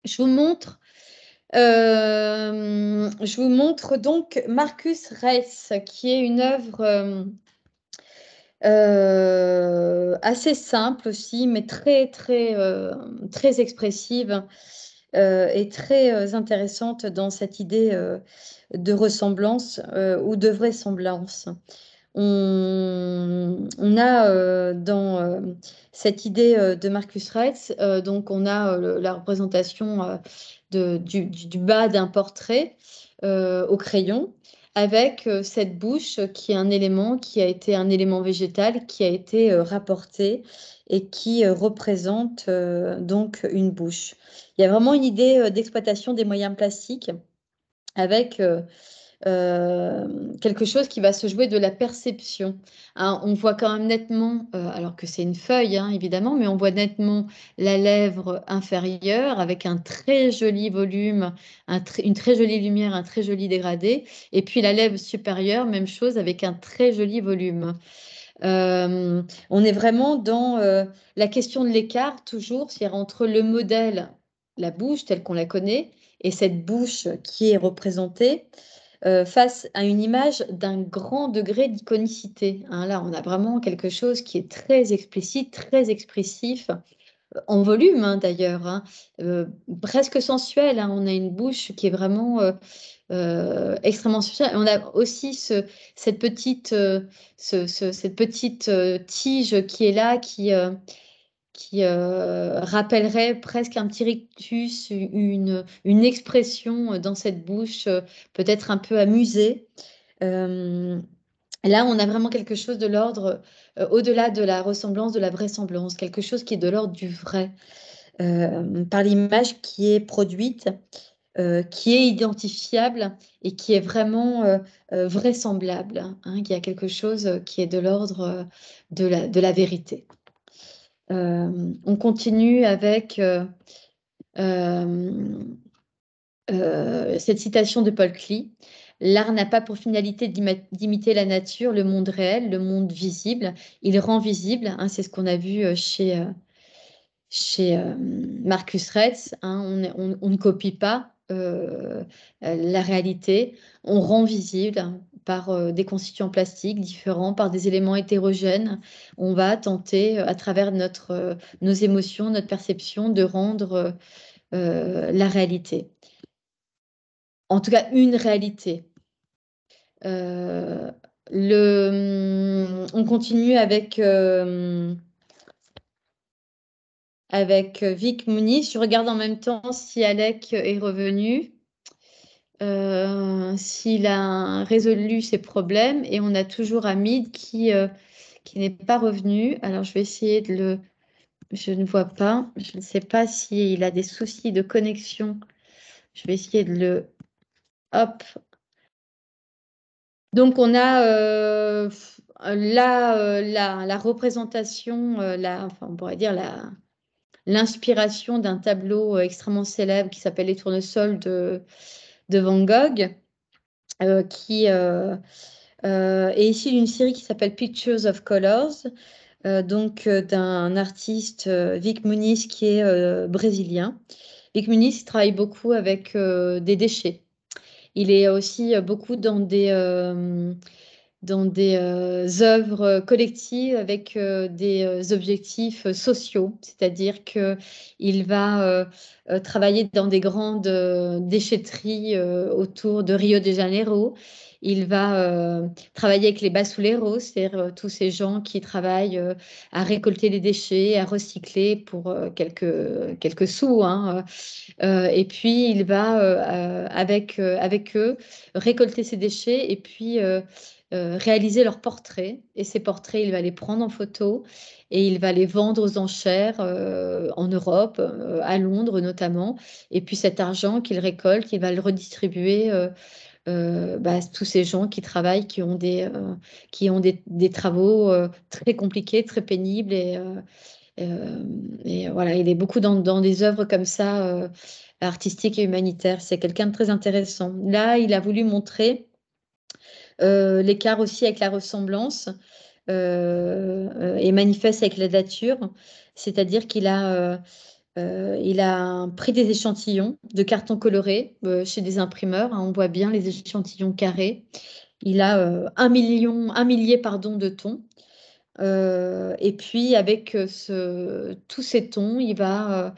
Je vous montre donc Marcus Reis, qui est une œuvre assez simple aussi, mais très expressive et très intéressante dans cette idée de ressemblance ou de vraisemblance. On a dans cette idée de Marcus Retz, donc on a la représentation du bas d'un portrait au crayon, avec cette bouche qui est un élément qui a été un élément végétal qui a été rapporté et qui représente donc une bouche. Il y a vraiment une idée d'exploitation des moyens plastiques avec quelque chose qui va se jouer de la perception. Hein, on voit quand même nettement, alors que c'est une feuille hein, évidemment, mais on voit nettement la lèvre inférieure avec un très joli volume, une très jolie lumière, un très joli dégradé, et puis la lèvre supérieure, même chose, avec un très joli volume. On est vraiment dans la question de l'écart, toujours, c'est-à-dire entre le modèle, la bouche telle qu'on la connaît, et cette bouche qui est représentée face à une image d'un grand degré d'iconicité. Hein. Là, on a vraiment quelque chose qui est très explicite, très expressif, en volume hein, d'ailleurs, hein, presque sensuel. Hein. On a une bouche qui est vraiment extrêmement sensuelle. On a aussi cette petite tige qui est là, qui rappellerait presque un petit rictus, une expression dans cette bouche, peut-être un peu amusée. Euh, Là, on a vraiment quelque chose de l'ordre, au-delà de la ressemblance, de la vraisemblance, quelque chose qui est de l'ordre du vrai, par l'image qui est produite, qui est identifiable et qui est vraiment vraisemblable. Hein. Il y a quelque chose qui est de l'ordre de la vérité. On continue avec euh, cette citation de Paul Klee. L'art n'a pas pour finalité d'imiter la nature, le monde réel, le monde visible. Il rend visible, hein, c'est ce qu'on a vu chez Marcus Retz. Hein, on ne copie pas la réalité, on rend visible par des constituants plastiques différents, par des éléments hétérogènes. On va tenter, à travers nos émotions, notre perception, de rendre la réalité. En tout cas, une réalité. Euh, on continue avec Vic Muniz. Je regarde en même temps si Alec est revenu, s'il a résolu ses problèmes. Et on a toujours Hamid qui n'est pas revenu. Alors, je vais essayer de le... Je ne vois pas. Je ne sais pas s'il a des soucis de connexion. Je vais essayer de le... Hop. Donc, on a là la représentation, enfin, on pourrait dire l'inspiration d'un tableau extrêmement célèbre qui s'appelle Les Tournesols de Van Gogh, qui est issu d'une série qui s'appelle Pictures of Colors, donc d'un artiste, Vic Muniz, qui est brésilien. Vic Muniz travaille beaucoup avec des déchets. Il est aussi beaucoup dans des œuvres collectives avec des objectifs sociaux, c'est-à-dire qu'il va travailler dans des grandes déchetteries autour de Rio de Janeiro. Il va travailler avec les basuleros, c'est-à-dire tous ces gens qui travaillent à récolter les déchets, à recycler pour quelques sous. Hein. Et puis, il va, avec eux, récolter ces déchets et puis réaliser leurs portraits. Et ces portraits, il va les prendre en photo et il va les vendre aux enchères en Europe, à Londres notamment. Et puis cet argent qu'il récolte, il va le redistribuer à tous ces gens qui travaillent, qui ont des travaux très compliqués, très pénibles. Et voilà, il est beaucoup dans des œuvres comme ça, artistiques et humanitaires. C'est quelqu'un de très intéressant. Là, il a voulu montrer l'écart aussi avec la ressemblance et manifeste avec la nature, c'est-à-dire qu'il a Il a pris des échantillons de carton coloré chez des imprimeurs, hein, on voit bien les échantillons carrés. Il a 1 millier pardon, de tons. Et puis avec tous ces tons, il va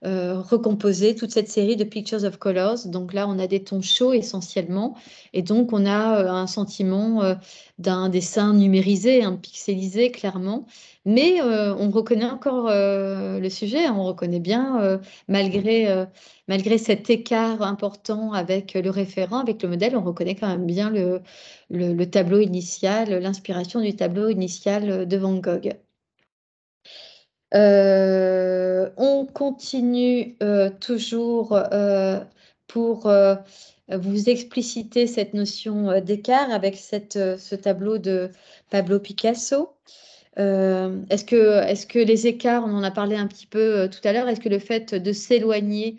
recomposer toute cette série de Pictures of Colors. Donc là, on a des tons chauds essentiellement. Et donc, on a un sentiment d'un dessin numérisé, pixelisé, clairement. Mais on reconnaît encore le sujet, hein. On reconnaît bien, malgré cet écart important avec le référent, avec le modèle, on reconnaît quand même bien le tableau initial, l'inspiration du tableau initial de Van Gogh. On continue toujours pour vous expliciter cette notion d'écart avec ce tableau de Pablo Picasso. Est-ce que les écarts, on en a parlé un petit peu tout à l'heure, est-ce que le fait de s'éloigner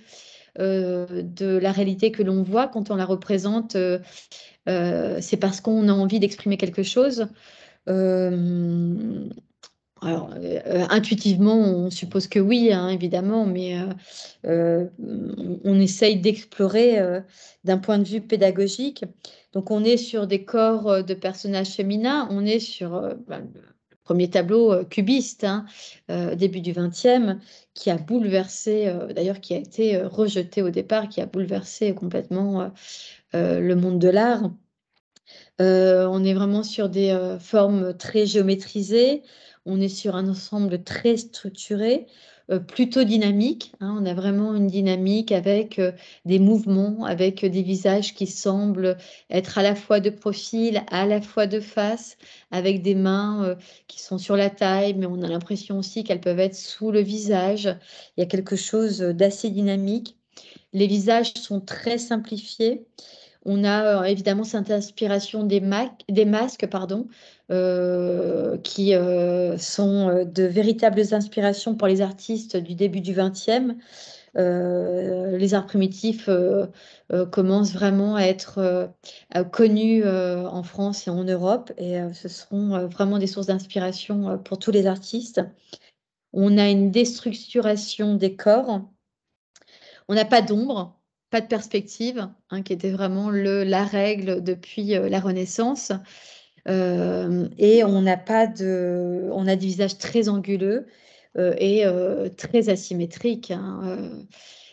de la réalité que l'on voit quand on la représente, c'est parce qu'on a envie d'exprimer quelque chose? Alors, intuitivement, on suppose que oui, hein, évidemment, mais on essaye d'explorer d'un point de vue pédagogique. Donc, on est sur des corps de personnages féminins, on est sur le premier tableau cubiste, hein, début du XXe, qui a bouleversé, d'ailleurs qui a été rejeté au départ, qui a bouleversé complètement le monde de l'art. On est vraiment sur des formes très géométrisées. On est sur un ensemble très structuré, plutôt dynamique, hein. On a vraiment une dynamique avec des mouvements, avec des visages qui semblent être à la fois de profil, à la fois de face, avec des mains qui sont sur la taille, mais on a l'impression aussi qu'elles peuvent être sous le visage. Il y a quelque chose d'assez dynamique. Les visages sont très simplifiés. On a évidemment cette inspiration des masques, pardon, qui sont de véritables inspirations pour les artistes du début du XXe. Les arts primitifs commencent vraiment à être connus en France et en Europe, et ce seront vraiment des sources d'inspiration pour tous les artistes. On a une déstructuration des corps. On n'a pas d'ombre, pas de perspective, hein, qui était vraiment la règle depuis la Renaissance. Et on a des visages très anguleux et très asymétriques, hein.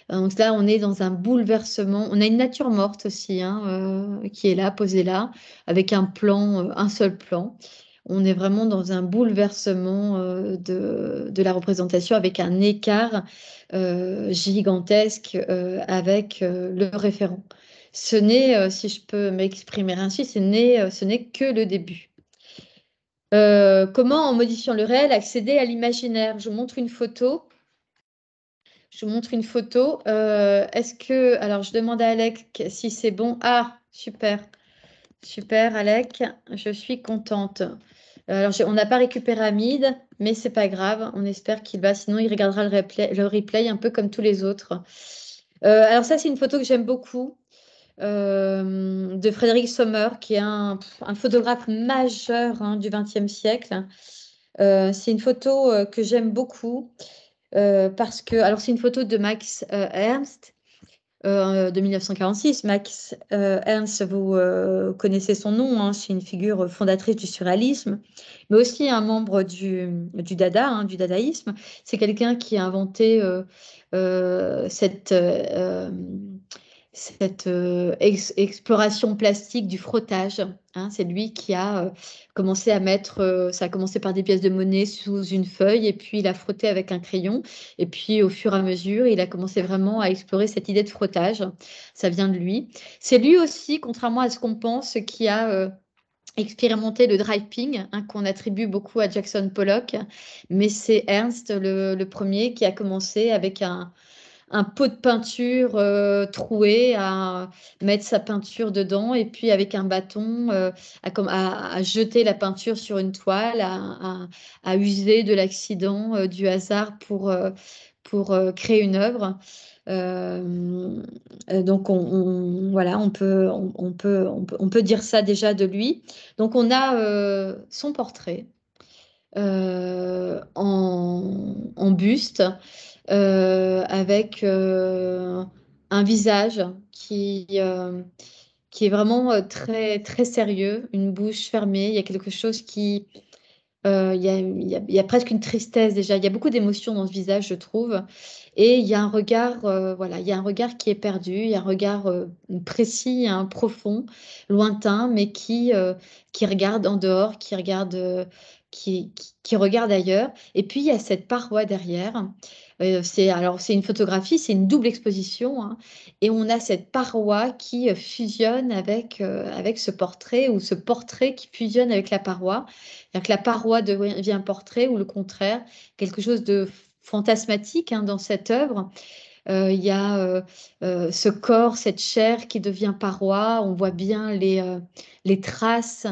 Donc là, on est dans un bouleversement. On a une nature morte aussi, hein, qui est là, posée là, avec un seul plan. On est vraiment dans un bouleversement de la représentation, avec un écart gigantesque avec le référent. Ce n'est, si je peux m'exprimer ainsi, ce n'est que le début. Comment, en modifiant le réel, accéder à l'imaginaire? Je vous montre une photo. Est-ce que... Alors, je demande à Alec si c'est bon. Ah, super. Super, Alec. Je suis contente. Alors, on n'a pas récupéré Hamid, mais c'est pas grave. On espère qu'il va. Sinon, il regardera le replay un peu comme tous les autres. Alors, ça, c'est une photo que j'aime beaucoup de Frédéric Sommer, qui est un photographe majeur, hein, du XXe siècle. C'est une photo que j'aime beaucoup. Parce que, alors c'est une photo de Max Ernst de 1946. Max Ernst, vous connaissez son nom, hein, c'est une figure fondatrice du surréalisme, mais aussi un membre du Dada, hein, du dadaïsme. C'est quelqu'un qui a inventé cette exploration plastique du frottage, hein. C'est lui qui a commencé à mettre, ça a commencé par des pièces de monnaie sous une feuille, et puis il a frotté avec un crayon, et puis au fur et à mesure, il a commencé vraiment à explorer cette idée de frottage. Ça vient de lui. C'est lui aussi, contrairement à ce qu'on pense, qui a expérimenté le draping, hein, qu'on attribue beaucoup à Jackson Pollock, mais c'est Ernst le premier qui a commencé avec un pot de peinture troué, à mettre sa peinture dedans, et puis avec un bâton à jeter la peinture sur une toile, à user de l'accident, du hasard pour créer une œuvre. Donc voilà, on peut dire ça déjà de lui. Donc on a son portrait en buste. avec un visage qui est vraiment très, très sérieux, une bouche fermée. Il y a quelque chose qui... il y a presque une tristesse déjà. Il y a beaucoup d'émotions dans ce visage, je trouve. Et il y a un regard, voilà, il y a un regard qui est perdu. Il y a un regard précis, hein, profond, lointain, mais qui regarde en dehors, qui regarde ailleurs. Et puis il y a cette paroi derrière. C'est une photographie, c'est une double exposition, hein, et on a cette paroi qui fusionne avec ce portrait, ou ce portrait qui fusionne avec la paroi. C'est-à-dire que la paroi devient portrait, ou le contraire, quelque chose de fantasmatique, hein, dans cette œuvre. Il y a ce corps, cette chair qui devient paroi. On voit bien les traces,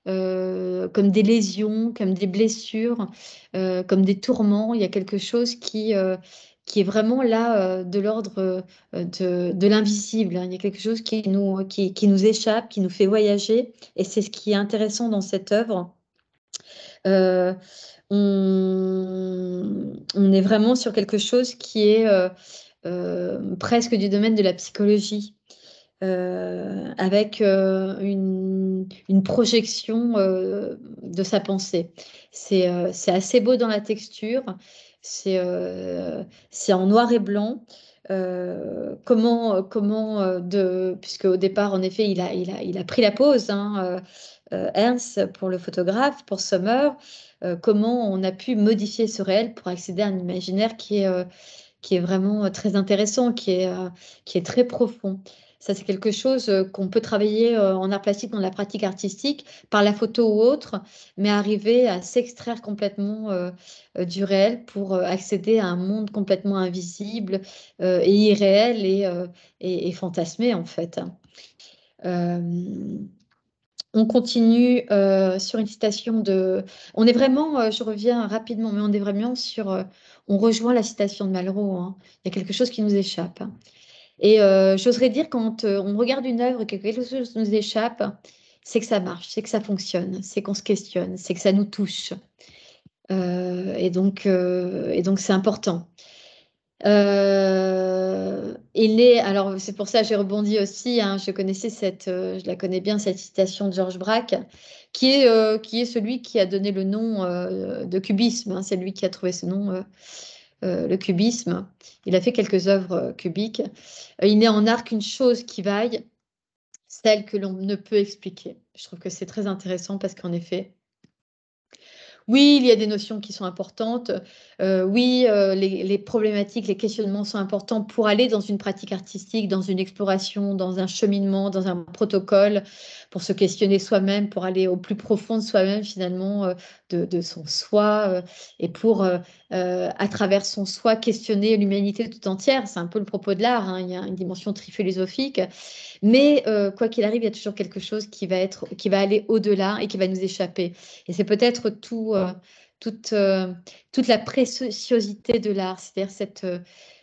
comme des lésions, comme des blessures, comme des tourments. Il y a quelque chose qui est vraiment là, de l'ordre de l'invisible, hein. Il y a quelque chose qui nous échappe, qui nous fait voyager. Et c'est ce qui est intéressant dans cette œuvre. Euh, on est vraiment sur quelque chose qui est presque du domaine de la psychologie, avec une projection de sa pensée. C'est assez beau dans la texture, c'est en noir et blanc. Puisque au départ, en effet, il a pris la pause, hein, Ernst, pour le photographe, pour Sommer, comment on a pu modifier ce réel pour accéder à un imaginaire qui est vraiment très intéressant, qui est très profond. Ça, c'est quelque chose qu'on peut travailler en art plastique, dans la pratique artistique, par la photo ou autre, mais arriver à s'extraire complètement du réel pour accéder à un monde complètement invisible et irréel, et fantasmé, en fait. Euh, on continue sur une citation de... On est vraiment, je reviens rapidement, mais on est vraiment sur... on rejoint la citation de Malraux, hein. Il y a quelque chose qui nous échappe. Et j'oserais dire, quand on regarde une œuvre, que quelque chose nous échappe, c'est que ça marche, c'est que ça fonctionne, c'est qu'on se questionne, c'est que ça nous touche. Et donc c'est important. Alors c'est pour ça que j'ai rebondi aussi, hein, je la connais bien, cette citation de Georges Braque, qui est celui qui a donné le nom de cubisme, hein. C'est lui qui a trouvé ce nom, le cubisme. Il a fait quelques œuvres cubiques. Il n'est en art qu'une chose qui vaille, celle que l'on ne peut expliquer. Je trouve que c'est très intéressant, parce qu'en effet, oui, il y a des notions qui sont importantes. Oui, les problématiques, les questionnements sont importants pour aller dans une pratique artistique, dans une exploration, dans un cheminement, dans un protocole, pour se questionner soi-même, pour aller au plus profond de soi-même, finalement, de son soi, et pour, à travers son soi, questionner l'humanité tout entière. C'est un peu le propos de l'art, hein. Il y a une dimension triphilosophique. Mais quoi qu'il arrive, il y a toujours quelque chose qui va aller au-delà et qui va nous échapper. Et c'est peut-être toute, toute la préciosité de l'art, c'est-à-dire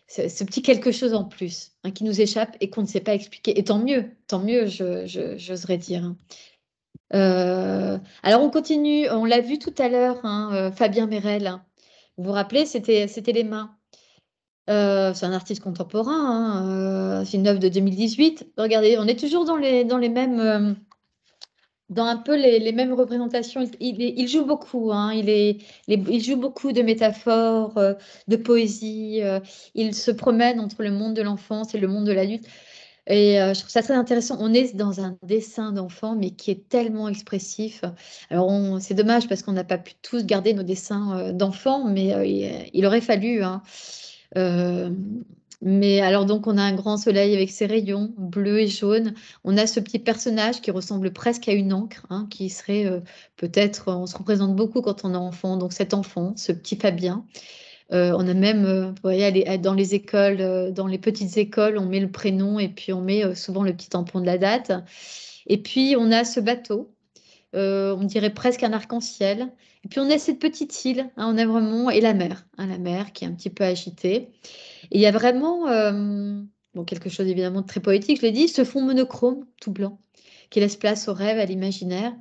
ce petit quelque chose en plus, hein, qui nous échappe et qu'on ne sait pas expliquer. Et tant mieux, j'oserais dire, hein. Alors on continue, on l'a vu tout à l'heure, hein, Fabien Merel, hein. Vous vous rappelez, c'était les mains. C'est un artiste contemporain, hein, c'est une œuvre de 2018. Regardez, on est toujours dans les mêmes, dans un peu les mêmes représentations. Il joue beaucoup, hein, il joue beaucoup de métaphores, de poésie. Il se promène entre le monde de l'enfance et le monde de l'adulte. Et je trouve ça très intéressant. On est dans un dessin d'enfant, mais qui est tellement expressif. Alors, c'est dommage, parce qu'on n'a pas pu tous garder nos dessins d'enfants, mais il aurait fallu, hein. Euh, mais alors, donc, on a un grand soleil avec ses rayons bleus et jaunes. On a ce petit personnage qui ressemble presque à une encre, hein, qui serait peut-être, on se représente beaucoup quand on est enfant. Donc, cet enfant, ce petit Fabien. On a même, vous voyez, dans les écoles, dans les petites écoles, on met le prénom, et puis on met souvent le petit tampon de la date. Et puis, on a ce bateau, on dirait presque un arc-en-ciel. Et puis, on a cette petite île, hein, on a vraiment, et la mer, hein, la mer qui est un petit peu agitée. Et il y a vraiment, bon, quelque chose évidemment de très poétique, je l'ai dit, ce fond monochrome tout blanc qui laisse place au rêve, à l'imaginaire.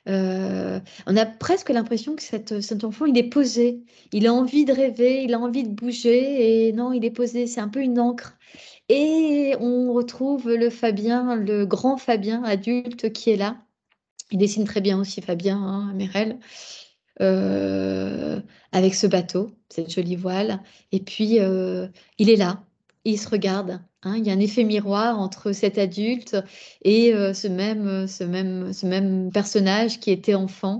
On a presque l'impression que cet enfant, il est posé. Il a envie de rêver, il a envie de bouger, et non, il est posé. C'est un peu une encre. Et on retrouve le Fabien, le grand Fabien adulte qui est là. Il dessine très bien aussi Fabien, hein, Merel, euh, avec ce bateau, cette jolie voile. Et puis, il est là, il se regarde, hein. Il y a un effet miroir entre cet adulte et ce même personnage qui était enfant.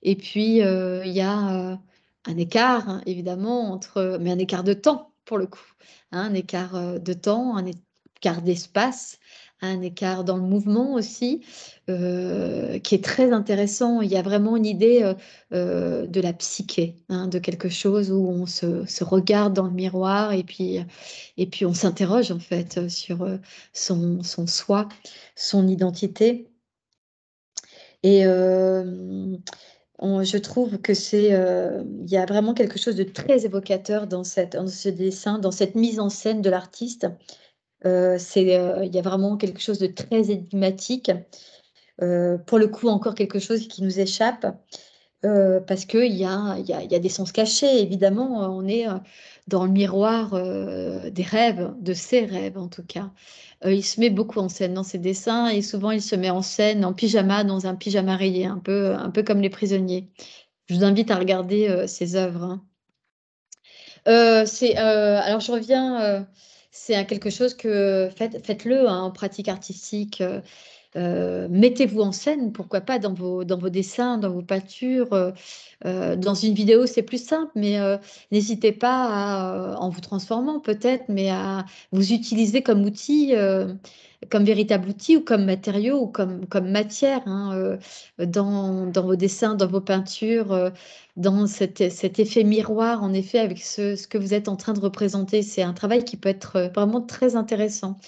Et puis, il y a un écart, hein, évidemment, mais un écart de temps, pour le coup, hein, un écart de temps, un écart d'espace, un écart dans le mouvement aussi, qui est très intéressant. Il y a vraiment une idée de la psyché, hein, de quelque chose où on se regarde dans le miroir et puis on s'interroge en fait sur son soi, son identité. Et je trouve que il y a vraiment quelque chose de très évocateur dans ce dessin, dans cette mise en scène de l'artiste. Il y a vraiment quelque chose de très énigmatique. Pour le coup, encore quelque chose qui nous échappe. Parce qu'il y a des sens cachés, évidemment, on est dans le miroir des rêves, de ses rêves en tout cas. Il se met beaucoup en scène dans ses dessins et souvent il se met en scène en pyjama, dans un pyjama rayé, un peu comme les prisonniers. Je vous invite à regarder ses œuvres, hein. Alors je reviens, c'est quelque chose que faites-le, hein, en pratique artistique. Mettez-vous en scène, pourquoi pas dans vos dessins, dans vos peintures. Dans une vidéo, c'est plus simple, mais n'hésitez pas en vous transformant peut-être, mais à vous utiliser comme outil, comme véritable outil ou comme matériau ou comme matière, hein, dans vos dessins, dans vos peintures, dans cet effet miroir, en effet, avec ce que vous êtes en train de représenter. C'est un travail qui peut être vraiment très intéressant.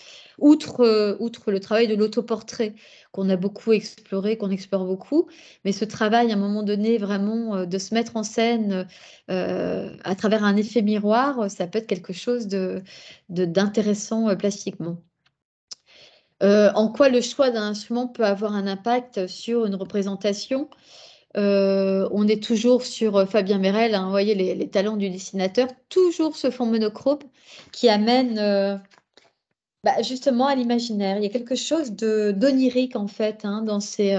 Outre le travail de l'autoportrait qu'on a beaucoup exploré, qu'on explore beaucoup, mais ce travail, à un moment donné, vraiment de se mettre en scène à travers un effet miroir, ça peut être quelque chose d'intéressant plastiquement. En quoi le choix d'un instrument peut avoir un impact sur une représentation? On est toujours sur Fabien Merel, hein, vous voyez les talents du dessinateur, toujours ce fond monochrome qui amène justement à l'imaginaire. Il y a quelque chose d'onirique en fait, hein, dans ces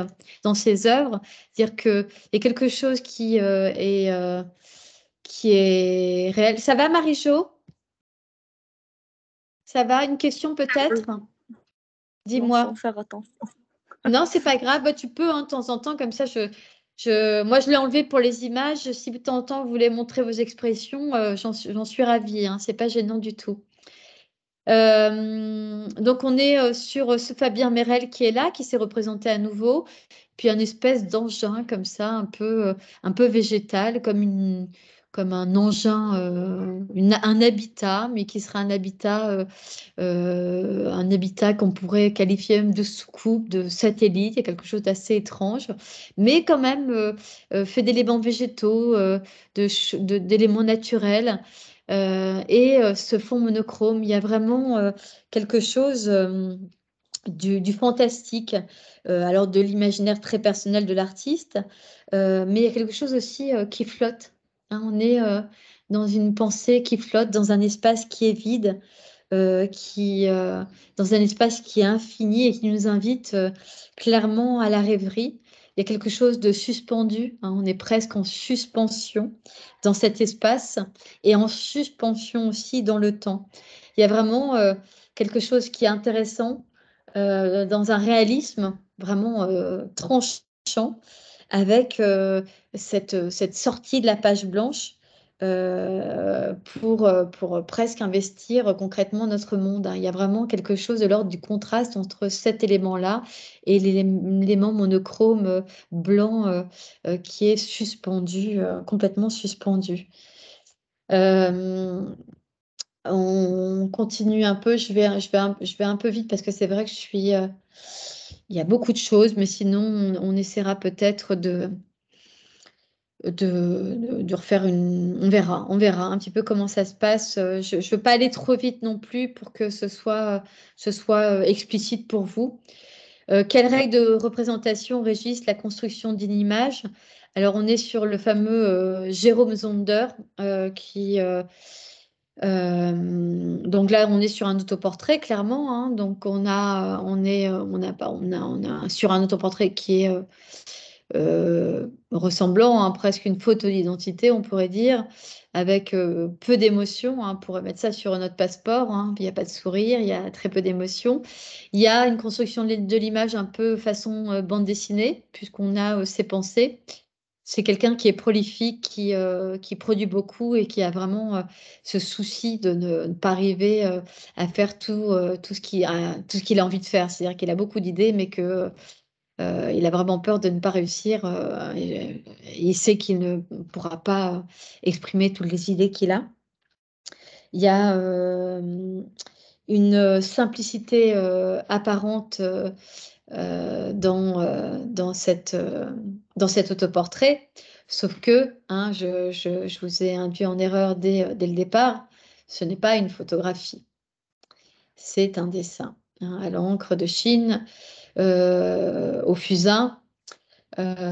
œuvres. C'est-à-dire qu'il y a quelque chose qui est réel. Ça va, Marie-Jo? Ça va? Une question peut-être? Non, Dis-moi. sans faire attention. Non, c'est pas grave. Bah, tu peux, hein, de temps en temps, comme ça, moi, je l'ai enlevé pour les images. Si de temps en temps, vous voulez montrer vos expressions, j'en suis ravie, hein, c'est pas gênant du tout. Donc, on est sur ce Fabien Merel qui est là, qui s'est représenté à nouveau. Puis, un espèce d'engin comme ça, un peu végétal, comme un engin, un habitat, mais qui sera un habitat qu'on pourrait qualifier même de soucoupe, de satellite. Il y a quelque chose d'assez étrange, mais quand même fait d'éléments végétaux, d'éléments naturels. Ce fond monochrome, il y a vraiment quelque chose du fantastique, alors de l'imaginaire très personnel de l'artiste, mais il y a quelque chose aussi qui flotte, hein. On est dans une pensée qui flotte, dans un espace qui est vide, dans un espace qui est infini et qui nous invite clairement à la rêverie. Il y a quelque chose de suspendu, hein, on est presque en suspension dans cet espace et en suspension aussi dans le temps. Il y a vraiment quelque chose qui est intéressant dans un réalisme vraiment tranchant avec cette sortie de la page blanche pour presque investir concrètement notre monde, hein. Il y a vraiment quelque chose de l'ordre du contraste entre cet élément-là et l'élément monochrome blanc qui est suspendu, complètement suspendu. Euh, on continue un peu, je vais un peu vite parce que c'est vrai que il y a beaucoup de choses, mais sinon on essaiera peut-être de refaire on verra un petit peu comment ça se passe. Je ne veux pas aller trop vite non plus pour que ce soit explicite pour vous. Quelles règles de représentation régissent la construction d'une image? Alors, on est sur le fameux Jérôme Zonder, donc là, on est sur un autoportrait, clairement, hein. Donc, on a sur un autoportrait qui est ressemblant à presque une photo d'identité, on pourrait dire, avec peu d'émotion, hein. On pourrait mettre ça sur notre passeport, hein. Il n'y a pas de sourire, il y a très peu d'émotion. Il y a une construction de l'image un peu façon bande dessinée, puisqu'on a ses pensées. C'est quelqu'un qui est prolifique, qui produit beaucoup et qui a vraiment ce souci de ne pas arriver à faire tout ce qu'il a envie de faire. C'est-à-dire qu'il a beaucoup d'idées, mais que il a vraiment peur de ne pas réussir. Il sait qu'il ne pourra pas exprimer toutes les idées qu'il a. Il y a une simplicité apparente dans cet autoportrait, sauf que, hein, je vous ai induit en erreur dès le départ, ce n'est pas une photographie, c'est un dessin, hein, à l'encre de Chine, au fusain,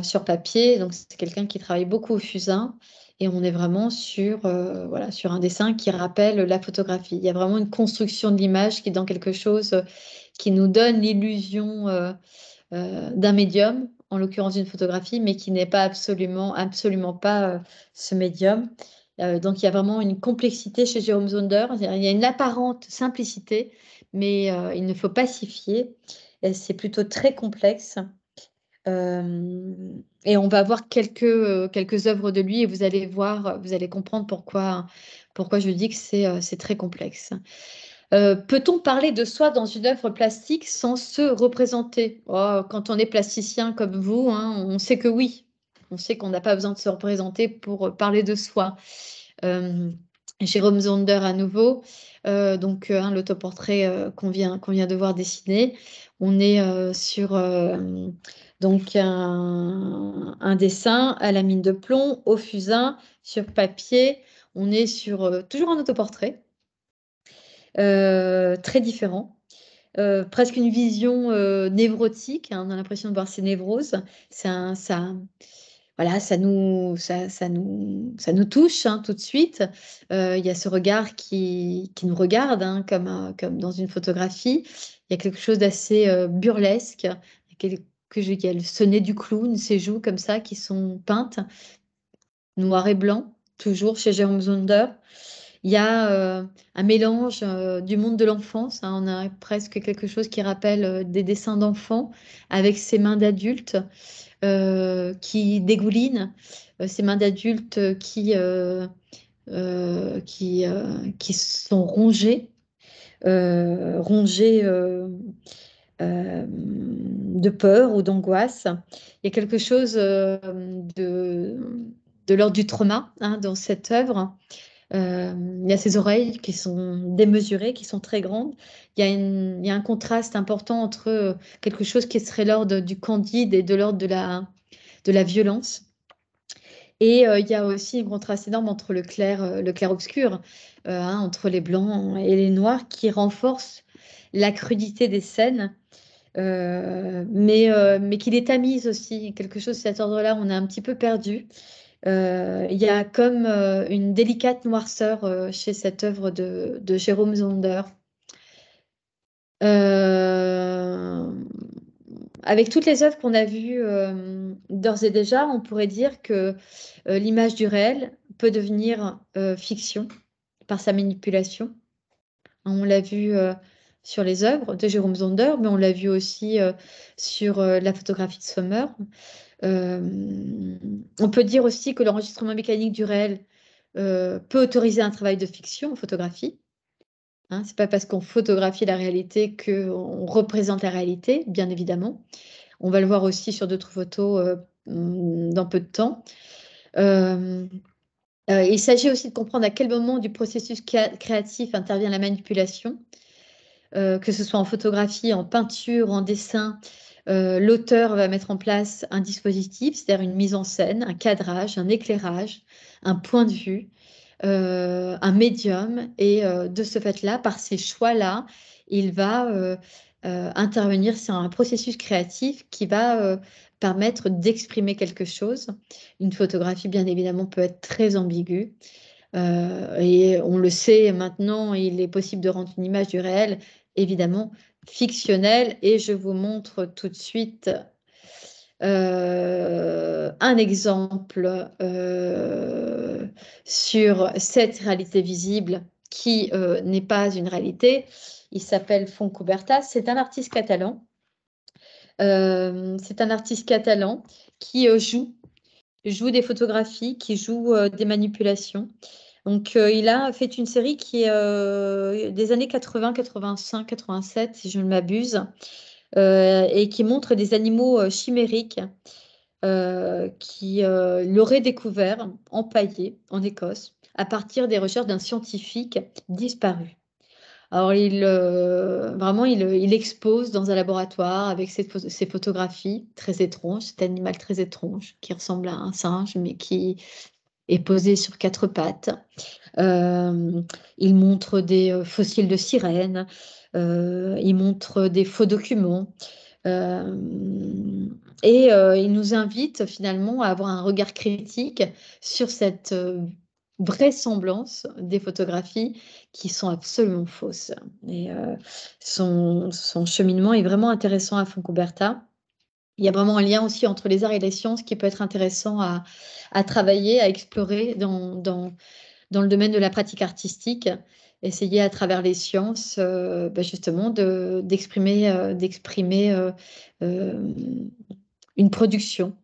sur papier. Donc c'est quelqu'un qui travaille beaucoup au fusain et on est vraiment voilà, sur un dessin qui rappelle la photographie. Il y a vraiment une construction de l'image qui est dans quelque chose qui nous donne l'illusion d'un médium, en l'occurrence d'une photographie, mais qui n'est pas absolument pas ce médium. Donc il y a vraiment une complexité chez Jérôme Zonder. Il y a une apparente simplicité, mais il ne faut pas s'y fier. C'est plutôt très complexe. Et on va voir quelques œuvres de lui et vous allez voir, vous allez comprendre pourquoi je dis que c'est très complexe. Peut-on parler de soi dans une œuvre plastique sans se représenter? Oh, quand on est plasticien comme vous, hein, on sait que oui. On sait qu'on n'a pas besoin de se représenter pour parler de soi. Jérôme Zonder à nouveau, donc l'autoportrait qu'on vient de voir dessiner. On est sur donc un dessin à la mine de plomb, au fusain, sur papier. On est sur toujours un autoportrait, très différent. Presque une vision névrotique, hein. On a l'impression de voir ses névroses. Voilà, ça nous touche, hein, tout de suite. Il y a ce regard qui nous regarde, hein, comme dans une photographie. Il y a quelque chose d'assez burlesque. Il y a le sonnet du clown, ces joues comme ça qui sont peintes, noir et blanc, toujours chez Jérôme Zonder. Il y a un mélange du monde de l'enfance, hein. On a presque quelque chose qui rappelle des dessins d'enfants avec ses mains d'adultes qui dégoulinent, ces mains d'adultes qui sont rongées de peur ou d'angoisse. Il y a quelque chose de l'ordre du trauma, hein, dans cette œuvre. Il y a ses oreilles qui sont démesurées, qui sont très grandes. Il y a un contraste important entre quelque chose qui serait l'ordre du candide et de l'ordre de la violence. Et il y a aussi un contraste énorme entre le clair-obscur, hein, entre les blancs et les noirs, qui renforce la crudité des scènes, mais qui les tamise aussi. Quelque chose de cet ordre-là, on est un petit peu perdu. Il y a comme une délicate noirceur chez cette œuvre de Jérôme Zonder. Avec toutes les œuvres qu'on a vues d'ores et déjà, on pourrait dire que l'image du réel peut devenir fiction par sa manipulation. On l'a vu sur les œuvres de Jérôme Zonder, mais on l'a vu aussi sur la photographie de Sommer. On peut dire aussi que l'enregistrement mécanique du réel peut autoriser un travail de fiction en photographie. Hein, c'est pas parce qu'on photographie la réalité qu'on représente la réalité, bien évidemment. On va le voir aussi sur d'autres photos dans peu de temps. Il s'agit aussi de comprendre à quel moment du processus créatif intervient la manipulation, que ce soit en photographie, en peinture, en dessin. L'auteur va mettre en place un dispositif, c'est-à-dire une mise en scène, un cadrage, un éclairage, un point de vue, un médium. Et de ce fait-là, par ces choix-là, il va intervenir sur un processus créatif qui va permettre d'exprimer quelque chose. Une photographie, bien évidemment, peut être très ambiguë. Et on le sait maintenant, il est possible de rendre une image du réel, évidemment, fictionnelle. Et je vous montre tout de suite un exemple sur cette réalité visible qui n'est pas une réalité. Il s'appelle Fontcubertas. C'est un artiste catalan. C'est un artiste catalan qui joue des photographies, qui joue des manipulations. Donc, il a fait une série qui est des années 80, 85, 87, si je ne m'abuse, et qui montre des animaux chimériques qui l'auraient découvert empaillé en Écosse à partir des recherches d'un scientifique disparu. Alors, vraiment, il expose dans un laboratoire avec ses photographies très étranges, cet animal très étrange qui ressemble à un singe, mais qui est posé sur 4 pattes. Il montre des fossiles de sirènes, il montre des faux documents. Il nous invite finalement à avoir un regard critique sur cette vraisemblance des photographies qui sont absolument fausses. Et son cheminement est vraiment intéressant à Fontcuberta. Il y a vraiment un lien aussi entre les arts et les sciences qui peut être intéressant à travailler, à explorer dans le domaine de la pratique artistique, essayer à travers les sciences justement d'exprimer une production.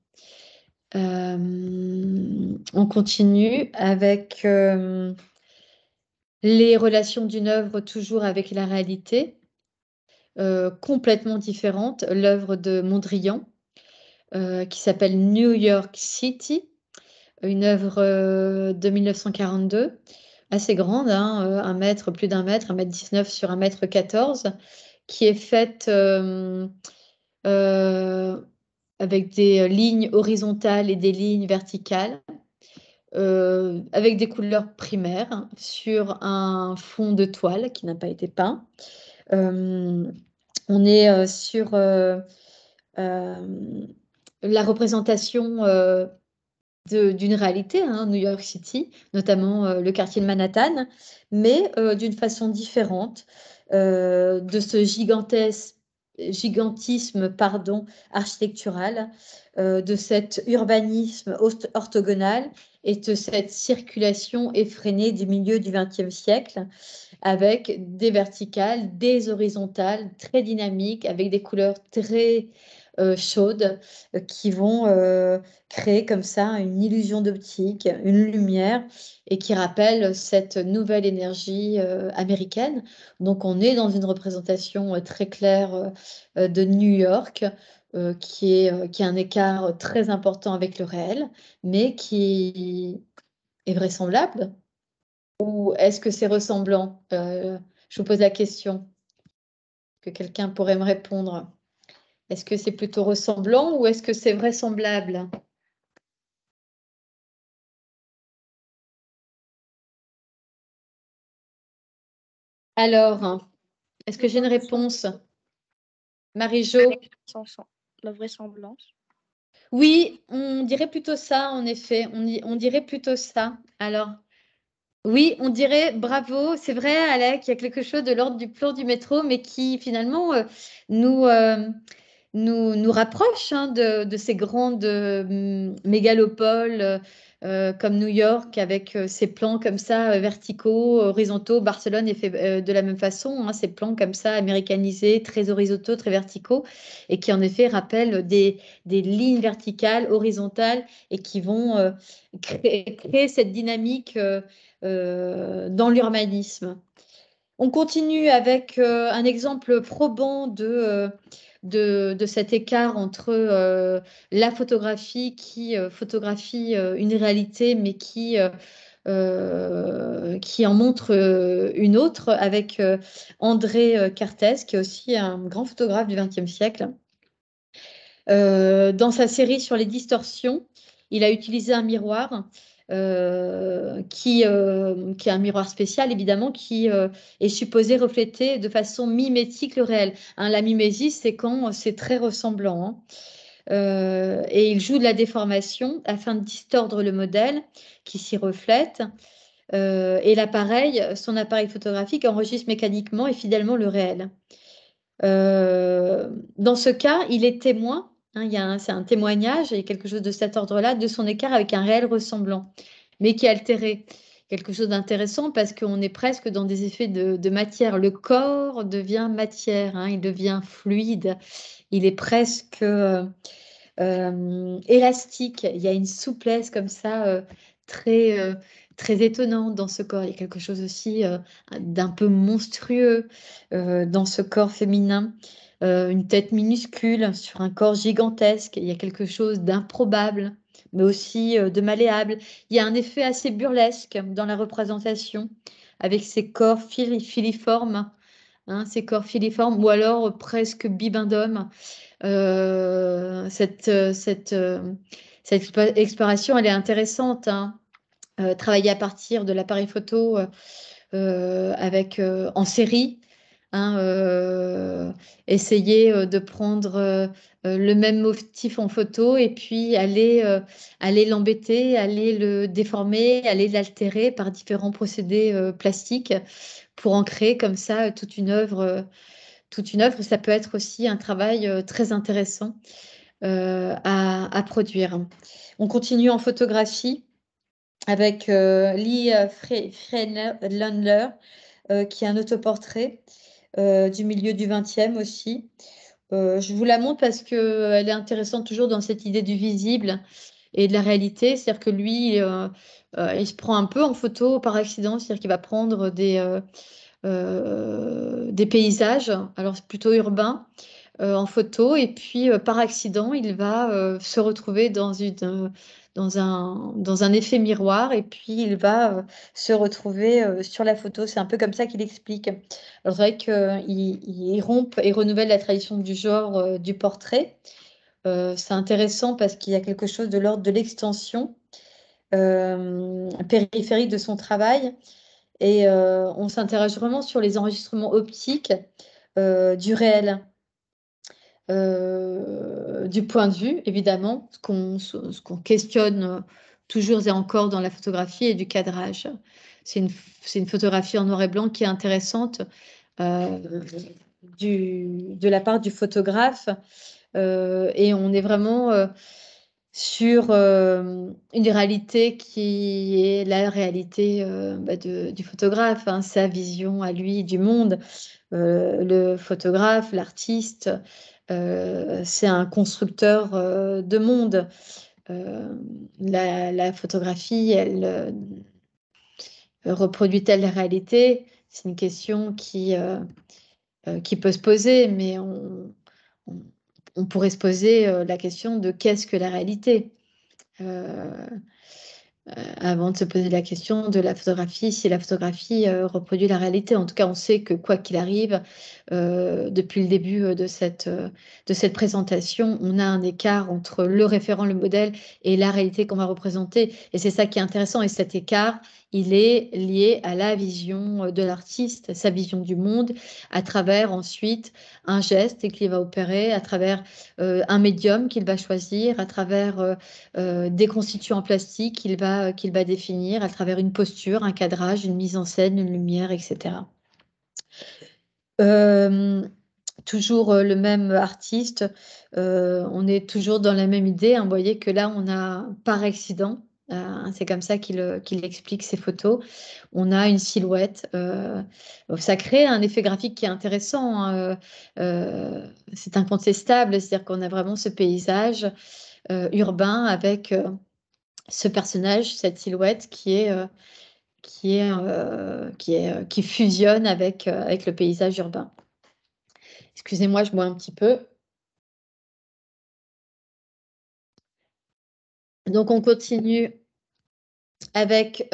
On continue avec les relations d'une œuvre toujours avec la réalité, complètement différente, l'œuvre de Mondrian, qui s'appelle New York City, une œuvre de 1942, assez grande, hein, 1 mètre, plus d'1 mètre, 1,19 m sur 1,14 m, qui est faite avec des lignes horizontales et des lignes verticales, avec des couleurs primaires sur un fond de toile qui n'a pas été peint. On est sur la représentation d'une réalité, hein, New York City, notamment le quartier de Manhattan, mais d'une façon différente de ce gigantisme architectural, de cet urbanisme orthogonal et de cette circulation effrénée du milieu du XXe siècle, avec des verticales, des horizontales très dynamiques, avec des couleurs très chaudes qui vont créer comme ça une illusion d'optique, une lumière, et qui rappelle cette nouvelle énergie américaine. Donc on est dans une représentation très claire de New York, qui a un écart très important avec le réel, mais qui est vraisemblable. Ou est-ce que c'est ressemblant? Je vous pose la question, que quelqu'un pourrait me répondre. Est-ce que c'est plutôt ressemblant ou est-ce que c'est vraisemblable? Alors, est-ce que j'ai une réponse? Marie-Jo? La vraisemblance. Oui, on dirait plutôt ça, en effet. On dirait plutôt ça. Alors, oui, on dirait, bravo, c'est vrai, Alec, il y a quelque chose de l'ordre du plan du métro, mais qui finalement nous, nous rapproche hein, de ces grandes mégalopoles comme New York, avec ces plans comme ça, verticaux, horizontaux. Barcelone est fait de la même façon, hein, ces plans comme ça, américanisés, très horizontaux, très verticaux, et qui en effet rappellent des lignes verticales, horizontales, et qui vont créer cette dynamique dans l'urbanisme. On continue avec un exemple probant de cet écart entre la photographie qui photographie une réalité, mais qui en montre une autre, avec André Cartès, qui est aussi un grand photographe du XXe siècle. Dans sa série sur les distorsions, il a utilisé un miroir qui est un miroir spécial, évidemment, qui est supposé refléter de façon mimétique le réel. Hein, la mimésie, c'est quand c'est très ressemblant. Hein. Et il joue de la déformation afin de distordre le modèle qui s'y reflète. Et l'appareil, son appareil photographique, enregistre mécaniquement et fidèlement le réel. Dans ce cas, il est témoin, hein, c'est un témoignage, et quelque chose de cet ordre-là, de son écart avec un réel ressemblant, mais qui est altéré. Quelque chose d'intéressant parce qu'on est presque dans des effets de matière. Le corps devient matière, hein, il devient fluide, il est presque élastique. Il y a une souplesse comme ça très, très étonnante dans ce corps. Il y a quelque chose aussi d'un peu monstrueux dans ce corps féminin. Une tête minuscule sur un corps gigantesque. Il y a quelque chose d'improbable, mais aussi de malléable. Il y a un effet assez burlesque dans la représentation, avec ces corps filiformes, hein, ces corps filiformes, ou alors presque bibendum. Cette exploration, elle est intéressante. Hein. Travailler à partir de l'appareil photo en série, hein, essayer de prendre le même motif en photo et puis aller l'embêter, aller le déformer, aller l'altérer par différents procédés plastiques pour en créer comme ça toute une œuvre. Toute une œuvre, ça peut être aussi un travail très intéressant à produire. On continue en photographie avec Lee Friedlander, qui est un autoportrait du milieu du XXe aussi. Je vous la montre parce qu'elle est intéressante toujours dans cette idée du visible et de la réalité. C'est-à-dire que lui, il se prend un peu en photo par accident, c'est-à-dire qu'il va prendre des paysages, alors c'est plutôt urbain, en photo, et puis par accident, il va se retrouver dans un effet miroir, et puis il va se retrouver sur la photo. C'est un peu comme ça qu'il explique. Alors c'est vrai qu'il rompt et renouvelle la tradition du genre du portrait. C'est intéressant parce qu'il y a quelque chose de l'ordre de l'extension périphérique de son travail. Et on s'interroge vraiment sur les enregistrements optiques du réel, du point de vue, évidemment, ce qu'on questionne toujours et encore dans la photographie et du cadrage. C'est une photographie en noir et blanc qui est intéressante euh, de la part du photographe. Et on est vraiment sur une réalité qui est la réalité du photographe, hein, sa vision à lui du monde. Le photographe, l'artiste, c'est un constructeur de monde. La photographie, elle reproduit-elle la réalité? C'est une question qui peut se poser, mais on- on pourrait se poser la question de qu'est-ce que la réalité? Euh, Avant de se poser la question de la photographie, si la photographie reproduit la réalité. En tout cas, on sait que quoi qu'il arrive, depuis le début de cette présentation, on a un écart entre le référent, le modèle et la réalité qu'on va représenter. Et c'est ça qui est intéressant. Et cet écart, il est lié à la vision de l'artiste, sa vision du monde, à travers ensuite un geste qu'il va opérer, à travers un médium qu'il va choisir, à travers des constituants plastiques qu'il va définir à travers une posture, un cadrage, une mise en scène, une lumière, etc. Euh, Toujours le même artiste, on est toujours dans la même idée. Hein. Vous voyez que là, on a par accident, c'est comme ça qu'il explique ses photos, on a une silhouette. Ça crée un effet graphique qui est intéressant. Hein. C'est incontestable, c'est-à-dire qu'on a vraiment ce paysage urbain avec ce personnage, cette silhouette qui fusionne avec le paysage urbain. Excusez-moi, je bois un petit peu. Donc, on continue avec...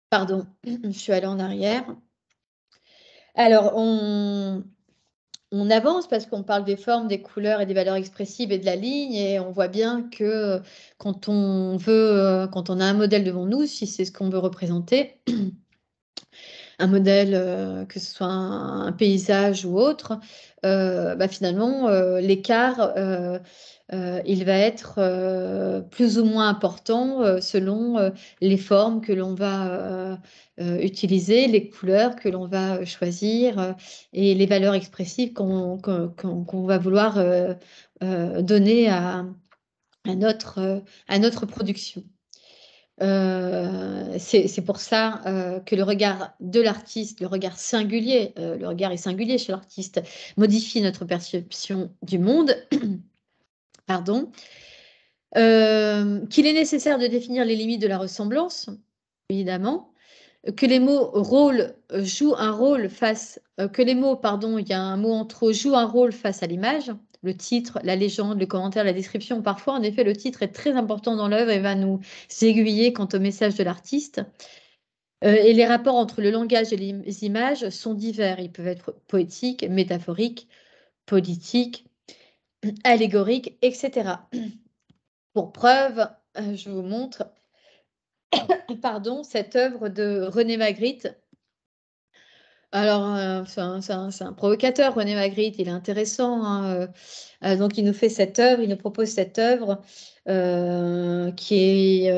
pardon, je suis allée en arrière. Alors, on avance parce qu'on parle des formes, des couleurs et des valeurs expressives et de la ligne, et on voit bien que quand on a un modèle devant nous, si c'est ce qu'on veut représenter, un modèle, que ce soit un paysage ou autre, finalement, l'écart, il va être plus ou moins important selon les formes que l'on va utiliser, les couleurs que l'on va choisir et les valeurs expressives qu'on va vouloir donner à notre production. C'est pour ça que le regard de l'artiste, le regard singulier, le regard est singulier chez l'artiste, modifie notre perception du monde. Pardon. Qu'il est nécessaire de définir les limites de la ressemblance, évidemment. Que les mots rôle jouent un rôle que les mots, pardon, il y a un mot en trop, jouent un rôle face à l'image. Le titre, la légende, le commentaire, la description. Parfois, en effet, le titre est très important dans l'œuvre et va nous aiguiller quant au message de l'artiste. Et les rapports entre le langage et les images sont divers. Ils peuvent être poétiques, métaphoriques, politiques, allégoriques, etc. Pour preuve, je vous montre cette œuvre de René Magritte. Alors, c'est un provocateur, René Magritte, il est intéressant, hein, donc il nous fait cette œuvre, il nous propose cette œuvre qui est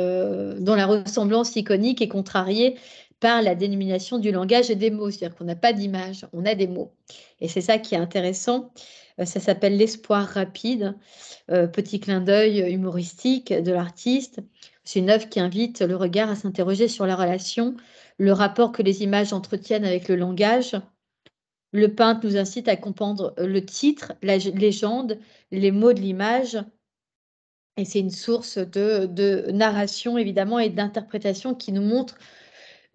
dont la ressemblance iconique est contrariée par la dénomination du langage et des mots, c'est-à-dire qu'on n'a pas d'image, on a des mots. Et c'est ça qui est intéressant. Ça s'appelle l'espoir rapide, petit clin d'œil humoristique de l'artiste. C'est une œuvre qui invite le regard à s'interroger sur la relation, le rapport que les images entretiennent avec le langage. Le peintre nous incite à comprendre le titre, la légende, les mots de l'image. Et c'est une source de narration, évidemment, et d'interprétation qui nous montre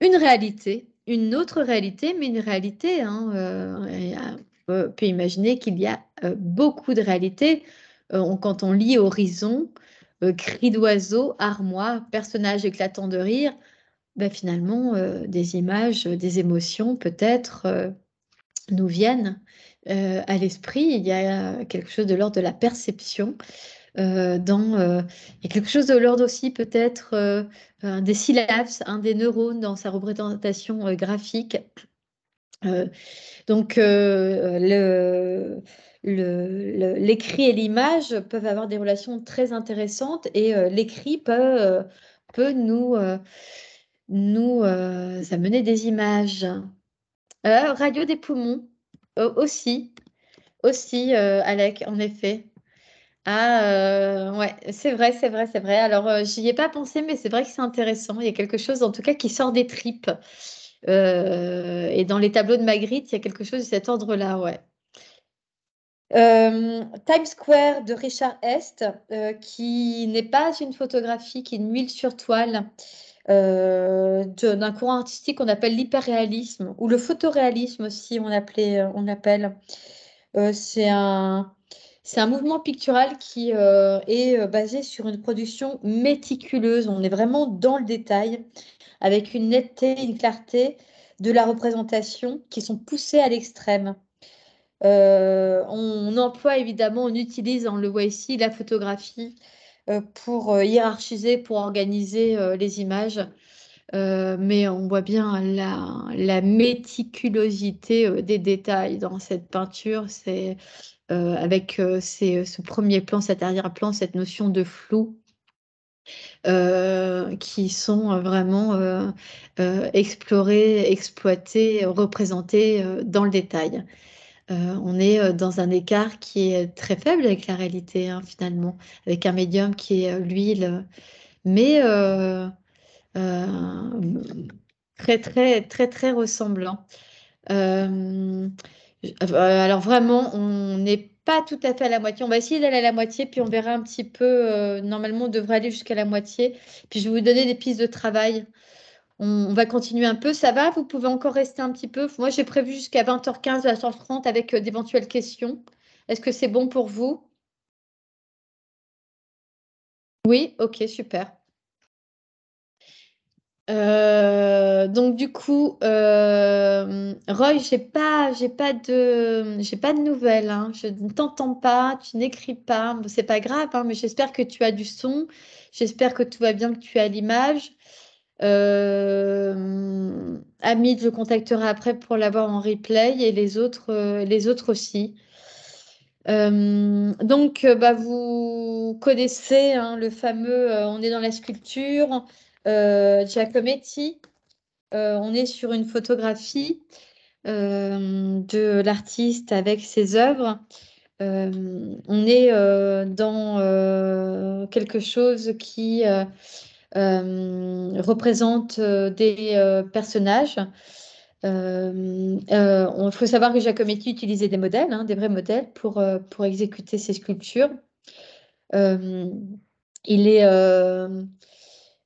une réalité, une autre réalité, mais une réalité. Hein, on peut imaginer qu'il y a beaucoup de réalités. Quand on lit Horizon, cris d'oiseaux, armoire, personnages éclatants de rire, finalement, des images, des émotions peut-être nous viennent à l'esprit. Il y a quelque chose de l'ordre de la perception. Il y a quelque chose de l'ordre aussi peut-être des synapses, des neurones dans sa représentation graphique. Donc, l'écrit et l'image peuvent avoir des relations très intéressantes et l'écrit peut nous amener des images. Radio des poumons aussi, Alec, en effet. Ah, ouais, c'est vrai, c'est vrai, c'est vrai. Alors, j'y ai pas pensé, mais c'est vrai que c'est intéressant. Il y a quelque chose, en tout cas, qui sort des tripes. Et dans les tableaux de Magritte, il y a quelque chose de cet ordre-là, ouais. Times Square de Richard Est, qui n'est pas une photographie, qui est une huile sur toile d'un courant artistique qu'on appelle l'hyperréalisme, ou le photoréalisme aussi, on l'appelle. C'est un mouvement pictural qui est basé sur une production méticuleuse. On est vraiment dans le détail, avec une netteté, une clarté de la représentation qui sont poussées à l'extrême. On emploie évidemment, on utilise, on le voit ici, la photographie pour hiérarchiser, pour organiser les images. Mais on voit bien la méticulosité des détails dans cette peinture. C'est avec ce premier plan, cet arrière-plan, cette notion de flou qui sont vraiment explorés, exploités, représentés dans le détail. On est dans un écart qui est très faible avec la réalité, hein, finalement, avec un médium qui est l'huile, mais très, très, très, très ressemblant. Alors vraiment, on n'est pas tout à fait à la moitié. On va essayer d'aller à la moitié, puis on verra un petit peu. Normalement, on devrait aller jusqu'à la moitié. Puis je vais vous donner des pistes de travail. On va continuer un peu. Ça va? Vous pouvez encore rester un petit peu. Moi, j'ai prévu jusqu'à 20h15, 20h30 avec d'éventuelles questions. Est-ce que c'est bon pour vous? Oui? Ok, super. Donc du coup, Roy, j'ai pas de nouvelles, hein. Je ne t'entends pas, tu n'écris pas. Bon, c'est pas grave, hein, mais j'espère que tu as du son. J'espère que tout va bien, que tu as l'image. Hamid, je contacterai après pour l'avoir en replay et les autres aussi. Bah, vous connaissez, hein, le fameux on est dans la sculpture, Giacometti. On est sur une photographie de l'artiste avec ses œuvres. On est dans quelque chose qui représente des personnages. Il faut savoir que Giacometti utilisait des modèles, hein, des vrais modèles pour exécuter ses sculptures. Euh, il est,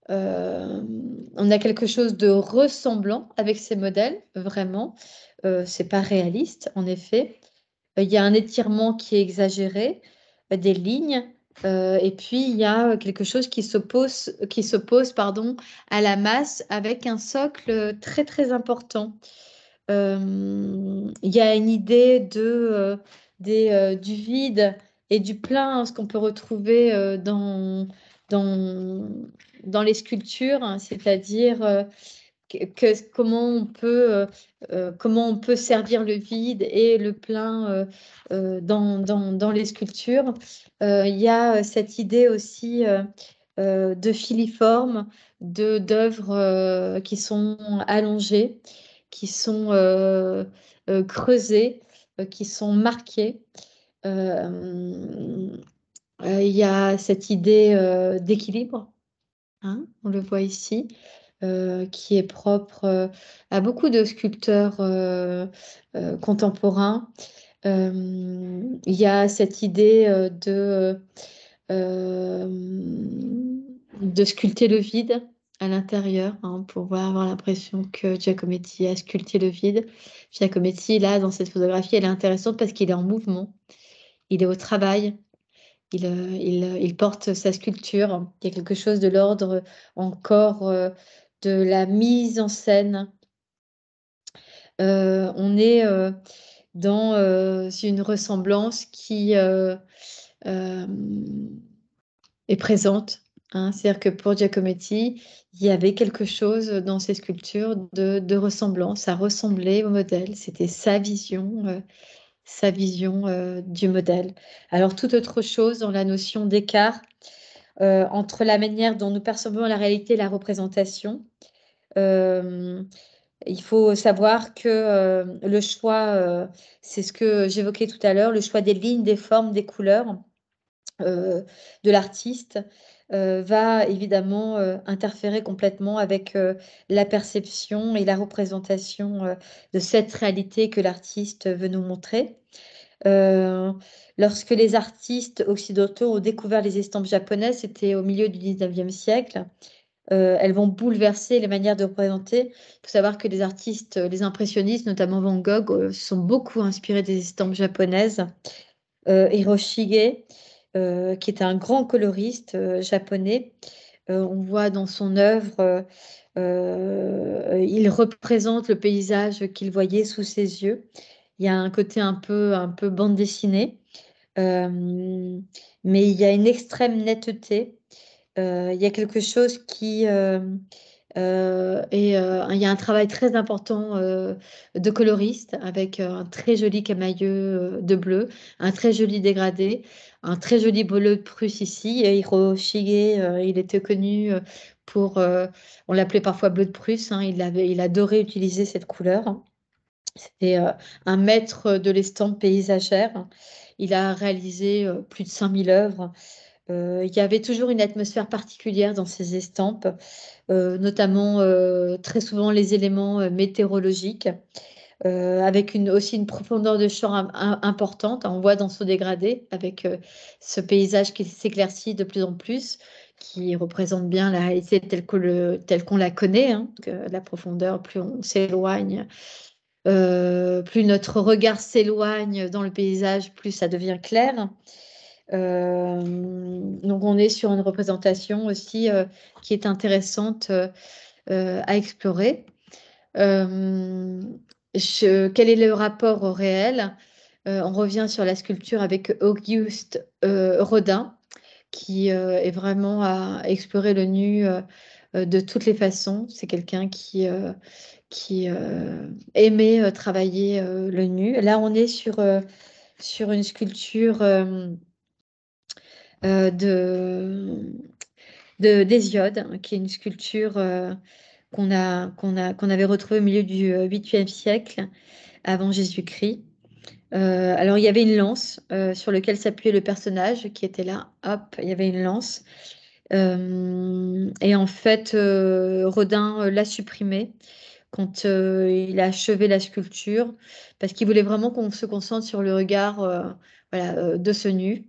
on a quelque chose de ressemblant avec ces modèles, vraiment. C'est pas réaliste, en effet. Il y a un étirement qui est exagéré, des lignes, et puis il y a quelque chose qui s'oppose, pardon, à la masse avec un socle très très important. Il y a une idée du vide et du plein, hein, ce qu'on peut retrouver dans, dans les sculptures, hein, c'est-à-dire comment on peut servir le vide et le plein dans les sculptures. Il y a cette idée aussi de filiforme, d'œuvres qui sont allongées, qui sont creusées, qui sont marquées. Euh, il y a cette idée d'équilibre, hein, on le voit ici, qui est propre à beaucoup de sculpteurs contemporains. Il y a cette idée euh, de sculpter le vide à l'intérieur, hein, on peut avoir l'impression que Giacometti a sculpté le vide. Giacometti, là, dans cette photographie, elle est intéressante parce qu'il est en mouvement, il est au travail. Il porte sa sculpture. Il y a quelque chose de l'ordre encore de la mise en scène. On est dans une ressemblance qui euh, est présente, hein. C'est-à-dire que pour Giacometti, il y avait quelque chose dans ses sculptures de ressemblance. Ça ressemblait au modèle. C'était sa vision du modèle. Alors, toute autre chose dans la notion d'écart entre la manière dont nous percevons la réalité et la représentation. Euh, il faut savoir que le choix, c'est ce que j'évoquais tout à l'heure, le choix des lignes, des formes, des couleurs euh, de l'artiste va évidemment interférer complètement avec la perception et la représentation de cette réalité que l'artiste veut nous montrer. Euh, Lorsque les artistes occidentaux ont découvert les estampes japonaises, c'était au milieu du 19e siècle. Elles vont bouleverser les manières de représenter. Il faut savoir que les artistes, les impressionnistes, notamment Van Gogh, se sont beaucoup inspirés des estampes japonaises. Hiroshige, qui était un grand coloriste japonais, on voit dans son œuvre, il représente le paysage qu'il voyait sous ses yeux. Il y a un côté un peu bande dessinée, euh, mais il y a une extrême netteté. Il y a quelque chose il y a un travail très important de coloriste avec un très joli camailleux de bleu, un très joli dégradé, un très joli bleu de Prusse ici. Et Hiroshige, il était connu on l'appelait parfois bleu de Prusse, hein. Il adorait utiliser cette couleur, hein. C'était un maître de l'estampe paysagère. Il a réalisé plus de 5000 œuvres. Il y avait toujours une atmosphère particulière dans ces estampes, notamment très souvent les éléments météorologiques, avec aussi une profondeur de champ importante. On voit dans ce dégradé, avec ce paysage qui s'éclaircit de plus en plus, qui représente bien la réalité telle qu'on la connaît, hein. Que la profondeur, plus on s'éloigne, plus notre regard s'éloigne dans le paysage, plus ça devient clair. Donc on est sur une représentation aussi qui est intéressante à explorer. Quel est le rapport au réel? On revient sur la sculpture avec Auguste Rodin, qui est vraiment à explorer le nu de toutes les façons. C'est quelqu'un qui aimait travailler le nu. Là, on est sur une sculpture d'Hésiode, hein, qui est une sculpture qu'on avait retrouvée au milieu du 8e siècle avant Jésus-Christ. Alors, il y avait une lance sur laquelle s'appuyait le personnage qui était là. Hop, il y avait une lance. Et en fait, Rodin l'a supprimée quand il a achevé la sculpture, parce qu'il voulait vraiment qu'on se concentre sur le regard voilà, de ce nu.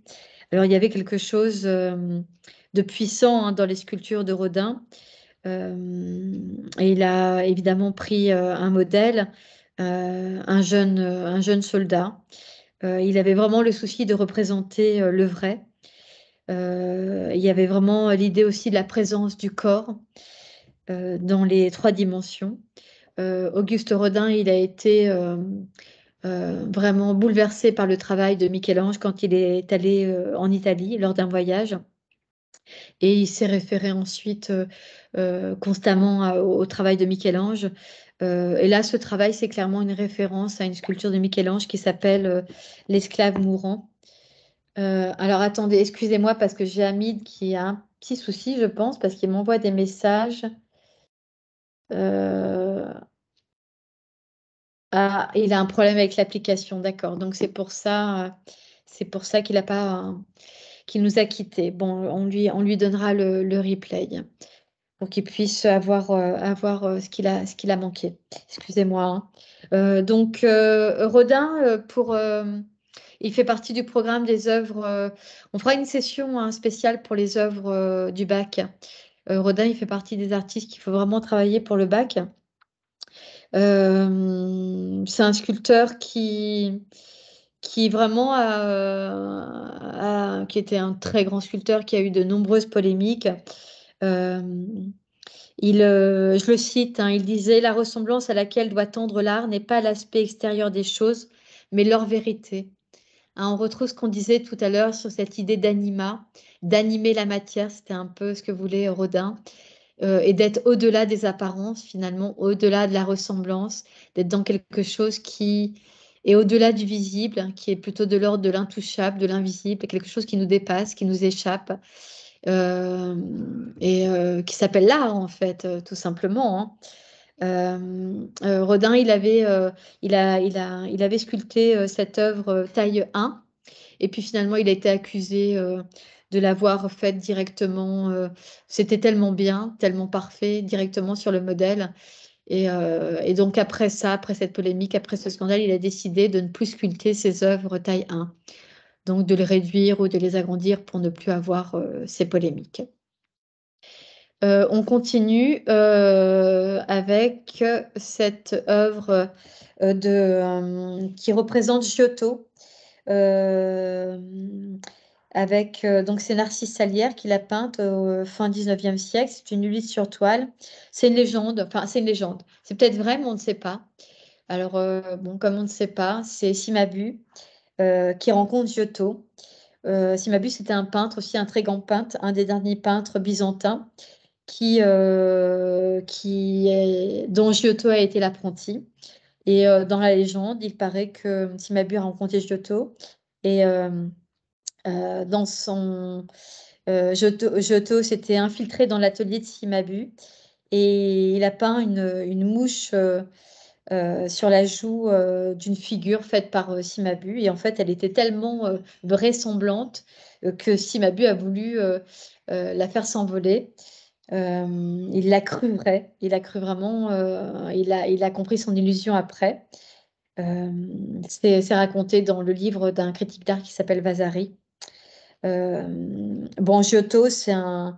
Alors, il y avait quelque chose de puissant, hein, dans les sculptures de Rodin. Et il a évidemment pris un modèle, un jeune soldat. Il avait vraiment le souci de représenter le vrai. Il y avait vraiment l'idée aussi de la présence du corps dans les 3 dimensions. Auguste Rodin, il a été vraiment bouleversé par le travail de Michel-Ange quand il est allé en Italie lors d'un voyage. Et il s'est référé ensuite constamment au travail de Michel-Ange. Et là, ce travail, c'est clairement une référence à une sculpture de Michel-Ange qui s'appelle L'esclave mourant. Alors attendez, excusez-moi parce que j'ai Hamid qui a un petit souci, je pense, parce qu'il m'envoie des messages. Euh, Ah, il a un problème avec l'application, d'accord. Donc c'est pour ça qu'il a pas, qu'il nous a quittés. Bon, on lui donnera le replay pour qu'il puisse avoir ce qu'il a manqué. Excusez-moi, hein. Donc Rodin, il fait partie du programme des œuvres. On fera une session, hein, spéciale pour les œuvres du bac. Rodin, il fait partie des artistes qu'il faut vraiment travailler pour le bac. C'est un sculpteur qui vraiment qui était un très grand sculpteur, qui a eu de nombreuses polémiques. Euh, je le cite, hein, il disait: La ressemblance à laquelle doit tendre l'art n'est pas l'aspect extérieur des choses, mais leur vérité. Hein, on retrouve ce qu'on disait tout à l'heure sur cette idée d'anima, d'animer la matière, c'était un peu ce que voulait Rodin, et d'être au-delà des apparences, finalement, au-delà de la ressemblance, d'être dans quelque chose qui est au-delà du visible, hein, qui est plutôt de l'ordre de l'intouchable, de l'invisible, quelque chose qui nous dépasse, qui nous échappe, euh, et qui s'appelle l'art, en fait, tout simplement, hein. Rodin, il avait sculpté cette œuvre taille 1, et puis finalement, il a été accusé de l'avoir faite directement. C'était tellement bien, tellement parfait, directement sur le modèle. Et donc après ça, après cette polémique, après ce scandale, il a décidé de ne plus sculpter ses œuvres taille 1. Donc de les réduire ou de les agrandir pour ne plus avoir ces polémiques. On continue avec cette œuvre qui représente Giotto. Euh, donc c'est Narcisse Salière qui l'a peinte au fin 19e siècle. C'est une Ulysse sur toile. C'est une légende, enfin c'est une légende. C'est peut-être vrai, mais on ne sait pas. Alors bon, comme on ne sait pas, c'est Cimabue qui rencontre Giotto. Cimabue, c'était un peintre, aussi un très grand peintre, un des derniers peintres byzantins dont Giotto a été l'apprenti. Et dans la légende, il paraît que Cimabue a rencontré Giotto. Et dans son Giotto s'était infiltré dans l'atelier de Cimabue et il a peint une mouche sur la joue d'une figure faite par Cimabue. Et en fait, elle était tellement vraisemblante que Cimabue a voulu la faire s'envoler. Il l'a cru vrai, il a cru vraiment, il a compris son illusion après. Euh, c'est raconté dans le livre d'un critique d'art qui s'appelle Vasari. Bon, Giotto, c'est un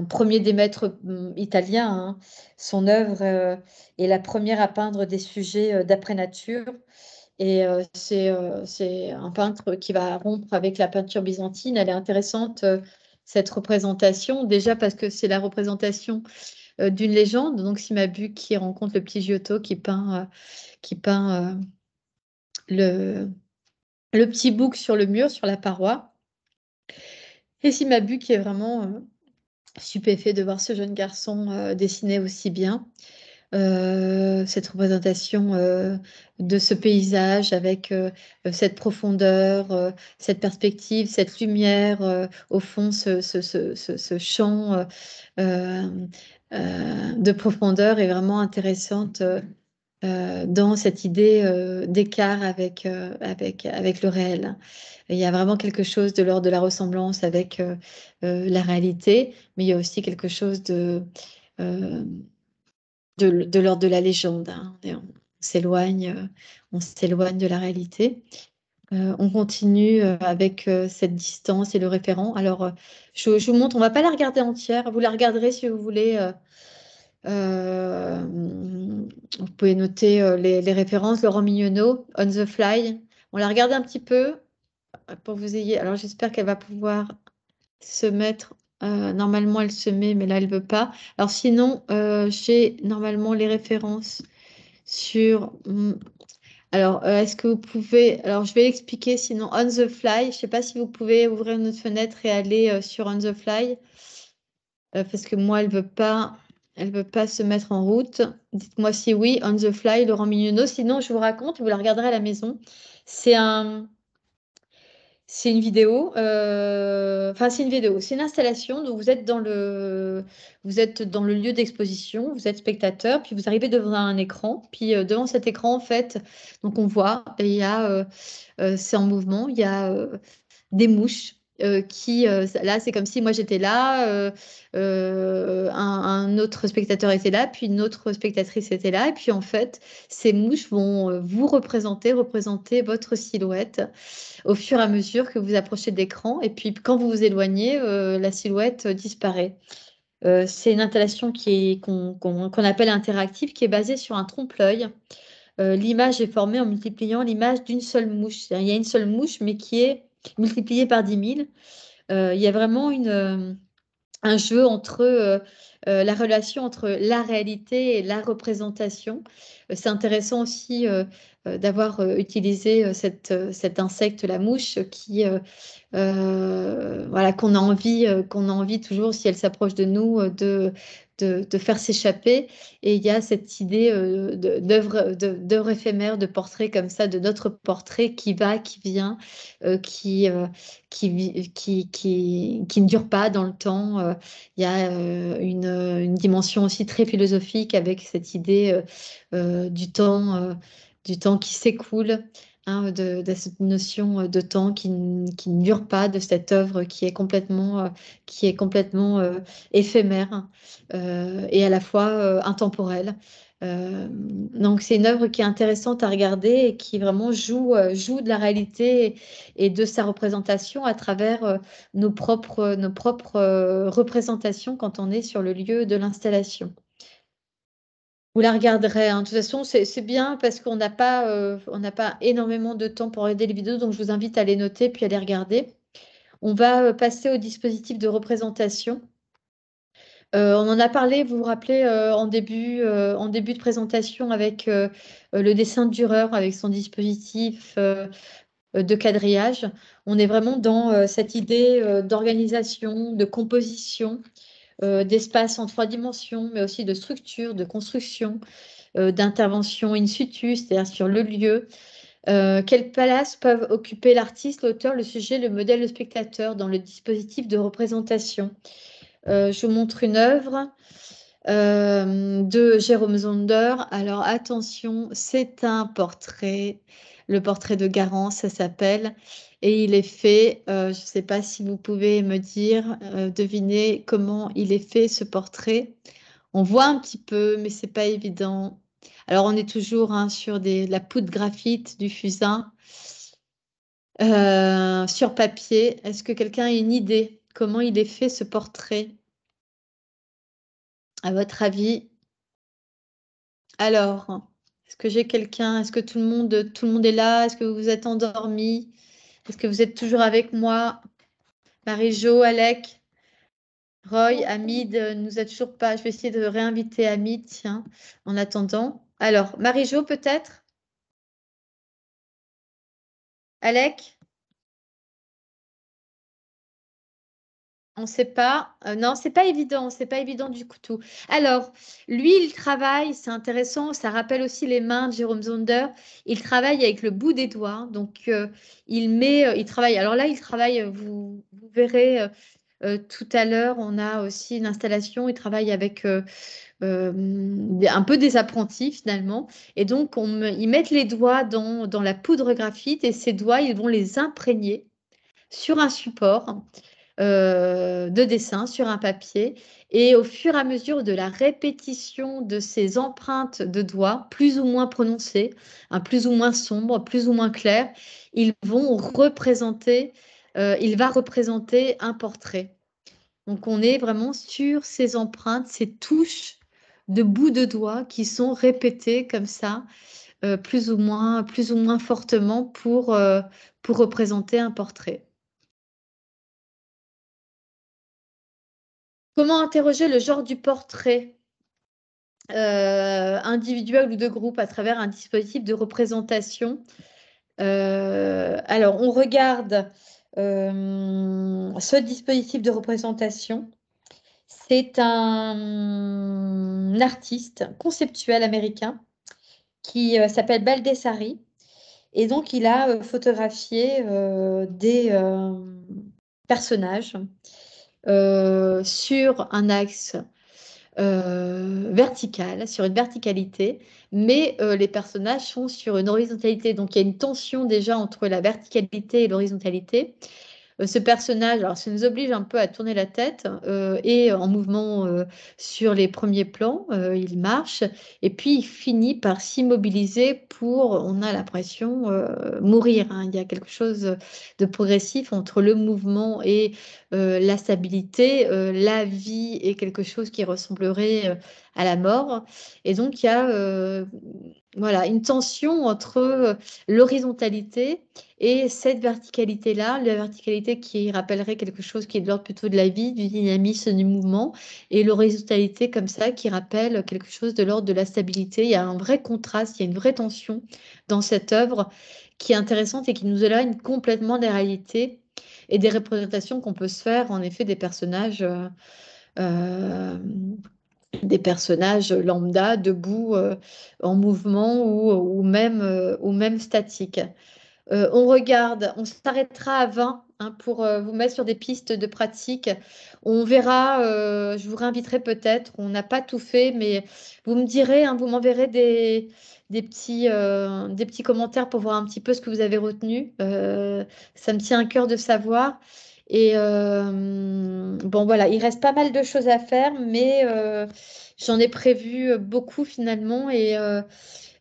premier des maîtres italiens, hein. Son œuvre est la première à peindre des sujets d'après-nature. Et c'est un peintre qui va rompre avec la peinture byzantine. Elle est intéressante, cette représentation, déjà parce que c'est la représentation d'une légende. Donc Cimabue qui rencontre le petit Giotto qui peint le petit bouc sur le mur, sur la paroi. Et Cimabue qui est vraiment stupéfait de voir ce jeune garçon dessiner aussi bien. Cette représentation de ce paysage avec cette profondeur, cette perspective, cette lumière, au fond, ce champ de profondeur est vraiment intéressante dans cette idée d'écart avec le réel. Il y a vraiment quelque chose de l'ordre de la ressemblance avec la réalité, mais il y a aussi quelque chose euh, de l'ordre de la légende, hein. On s'éloigne de la réalité. On continue avec cette distance et le référent. Alors, je vous montre, on ne va pas la regarder entière. Vous la regarderez si vous voulez. Vous pouvez noter les références. Laurent Mignonneau, On the Fly. On la regarde un petit peu pour vous ayez. Alors, j'espère qu'elle va pouvoir se mettre. Normalement, elle se met, mais là, elle ne veut pas. Alors, sinon, j'ai normalement les références sur. Alors, est-ce que vous pouvez. Alors, je vais expliquer sinon On the Fly. Je ne sais pas si vous pouvez ouvrir notre fenêtre et aller sur On the Fly. Parce que moi, elle veut pas se mettre en route. Dites-moi si oui, On the Fly, Laurent Mignonneau. Sinon, je vous raconte, vous la regarderez à la maison. C'est un. C'est une vidéo, enfin c'est une vidéo, c'est une installation. Donc vous êtes dans le lieu d'exposition, vous êtes spectateur, puis vous arrivez devant un écran, puis devant cet écran en fait, donc on voit, et il y a, c'est en mouvement, il y a des mouches là, c'est comme si moi j'étais là, un autre spectateur était là, puis une autre spectatrice était là, et puis en fait, ces mouches vont vous représenter votre silhouette au fur et à mesure que vous approchez de l'écran, et puis quand vous vous éloignez, la silhouette disparaît. C'est une installation qu'on appelle interactive, qui est basée sur un trompe-l'œil. L'image est formée en multipliant l'image d'une seule mouche. Il y a une seule mouche, mais qui est multipliée par 10 000. Il y a vraiment un jeu entre la relation entre la réalité et la représentation. C'est intéressant aussi d'avoir utilisé cet insecte, la mouche, voilà, qu'on a envie toujours, si elle s'approche de nous, de faire s'échapper. Et il y a cette idée d'œuvre éphémère, de portrait comme ça, de notre portrait qui va, qui vient, qui, qui ne dure pas dans le temps. Il y a une dimension aussi très philosophique avec cette idée du temps qui s'écoule, hein, de cette notion de temps qui ne dure pas, de cette œuvre qui est complètement éphémère et à la fois intemporelle. Donc c'est une œuvre qui est intéressante à regarder et qui vraiment joue de la réalité et de sa représentation à travers nos propres représentations quand on est sur le lieu de l'installation. Vous la regarderez, hein. De toute façon, c'est bien parce on n'a pas énormément de temps pour regarder les vidéos, donc je vous invite à les noter puis à les regarder. On va passer au dispositif de représentation. On en a parlé, vous vous rappelez, en début de présentation avec le dessin de Dürer, avec son dispositif de quadrillage. On est vraiment dans cette idée d'organisation, de composition, d'espace en 3 dimensions, mais aussi de structure, de construction, d'intervention in situ, c'est-à-dire sur le lieu. Quelle place peuvent occuper l'artiste, l'auteur, le sujet, le modèle, le spectateur dans le dispositif de représentation? Je vous montre une œuvre de Jérôme Zonder. Alors attention, c'est un portrait, le portrait de Garance, ça s'appelle, et il est fait, je ne sais pas si vous pouvez me dire, deviner comment il est fait ce portrait. On voit un petit peu, mais c'est pas évident. Alors on est toujours hein, sur de la poudre graphite, du fusain, sur papier. Est-ce que quelqu'un a une idée comment il est fait ce portrait, à votre avis? Alors, est-ce que j'ai quelqu'un? Est-ce que tout le monde est là? Est-ce que vous vous êtes endormis? Est-ce que vous êtes toujours avec moi? Marie-Jo, Alec? Roy, Hamid nous a toujours pas. Je vais essayer de réinviter Hamid, tiens, en attendant. Alors, Marie-Jo, peut-être? Alec? On ne sait pas. Non, c'est pas évident du tout. Alors, lui, il travaille, c'est intéressant, ça rappelle aussi les mains de Jérôme Zonder. Il travaille avec le bout des doigts, donc il travaille. Alors là, il travaille, vous verrez tout à l'heure, on a aussi une installation, il travaille avec un peu des apprentis finalement. Et donc, ils mettent les doigts dans la poudre graphite et ces doigts, ils vont les imprégner sur un support de dessin sur un papier. Et au fur et à mesure de la répétition de ces empreintes de doigts, plus ou moins prononcées, hein, plus ou moins sombres, plus ou moins claires, il va représenter un portrait. Donc on est vraiment sur ces empreintes, ces touches de bouts de doigts qui sont répétées comme ça, plus ou moins fortement pour représenter un portrait. Comment interroger le genre du portrait individuel ou de groupe à travers un dispositif de représentation? Alors, on regarde ce dispositif de représentation. C'est un artiste conceptuel américain qui s'appelle Baldessari. Et donc, il a photographié des personnages sur un axe verticale, sur une verticalité, mais les personnages sont sur une horizontalité. Donc il y a une tension déjà entre la verticalité et l'horizontalité. Ce personnage, alors ça nous oblige un peu à tourner la tête et en mouvement sur les premiers plans, il marche et puis il finit par s'immobiliser on a l'impression, mourir, hein. Il y a quelque chose de progressif entre le mouvement et la stabilité. La vie est quelque chose qui ressemblerait à la mort. Et donc il y a voilà, une tension entre l'horizontalité et cette verticalité-là, la verticalité qui rappellerait quelque chose qui est de l'ordre plutôt de la vie, du dynamisme, du mouvement, et l'horizontalité comme ça qui rappelle quelque chose de l'ordre de la stabilité. Il y a un vrai contraste, il y a une vraie tension dans cette œuvre qui est intéressante et qui nous éloigne complètement des réalités et des représentations qu'on peut se faire, en effet, euh, des personnages lambda, debout, en mouvement ou même statiques. On s'arrêtera à 20 hein, pour vous mettre sur des pistes de pratique. On verra, je vous réinviterai peut-être, on n'a pas tout fait, mais vous me direz, hein, vous m'enverrez des petits commentaires pour voir un petit peu ce que vous avez retenu. Ça me tient à cœur de savoir. Et bon, voilà, il reste pas mal de choses à faire, mais j'en ai prévu beaucoup finalement. Et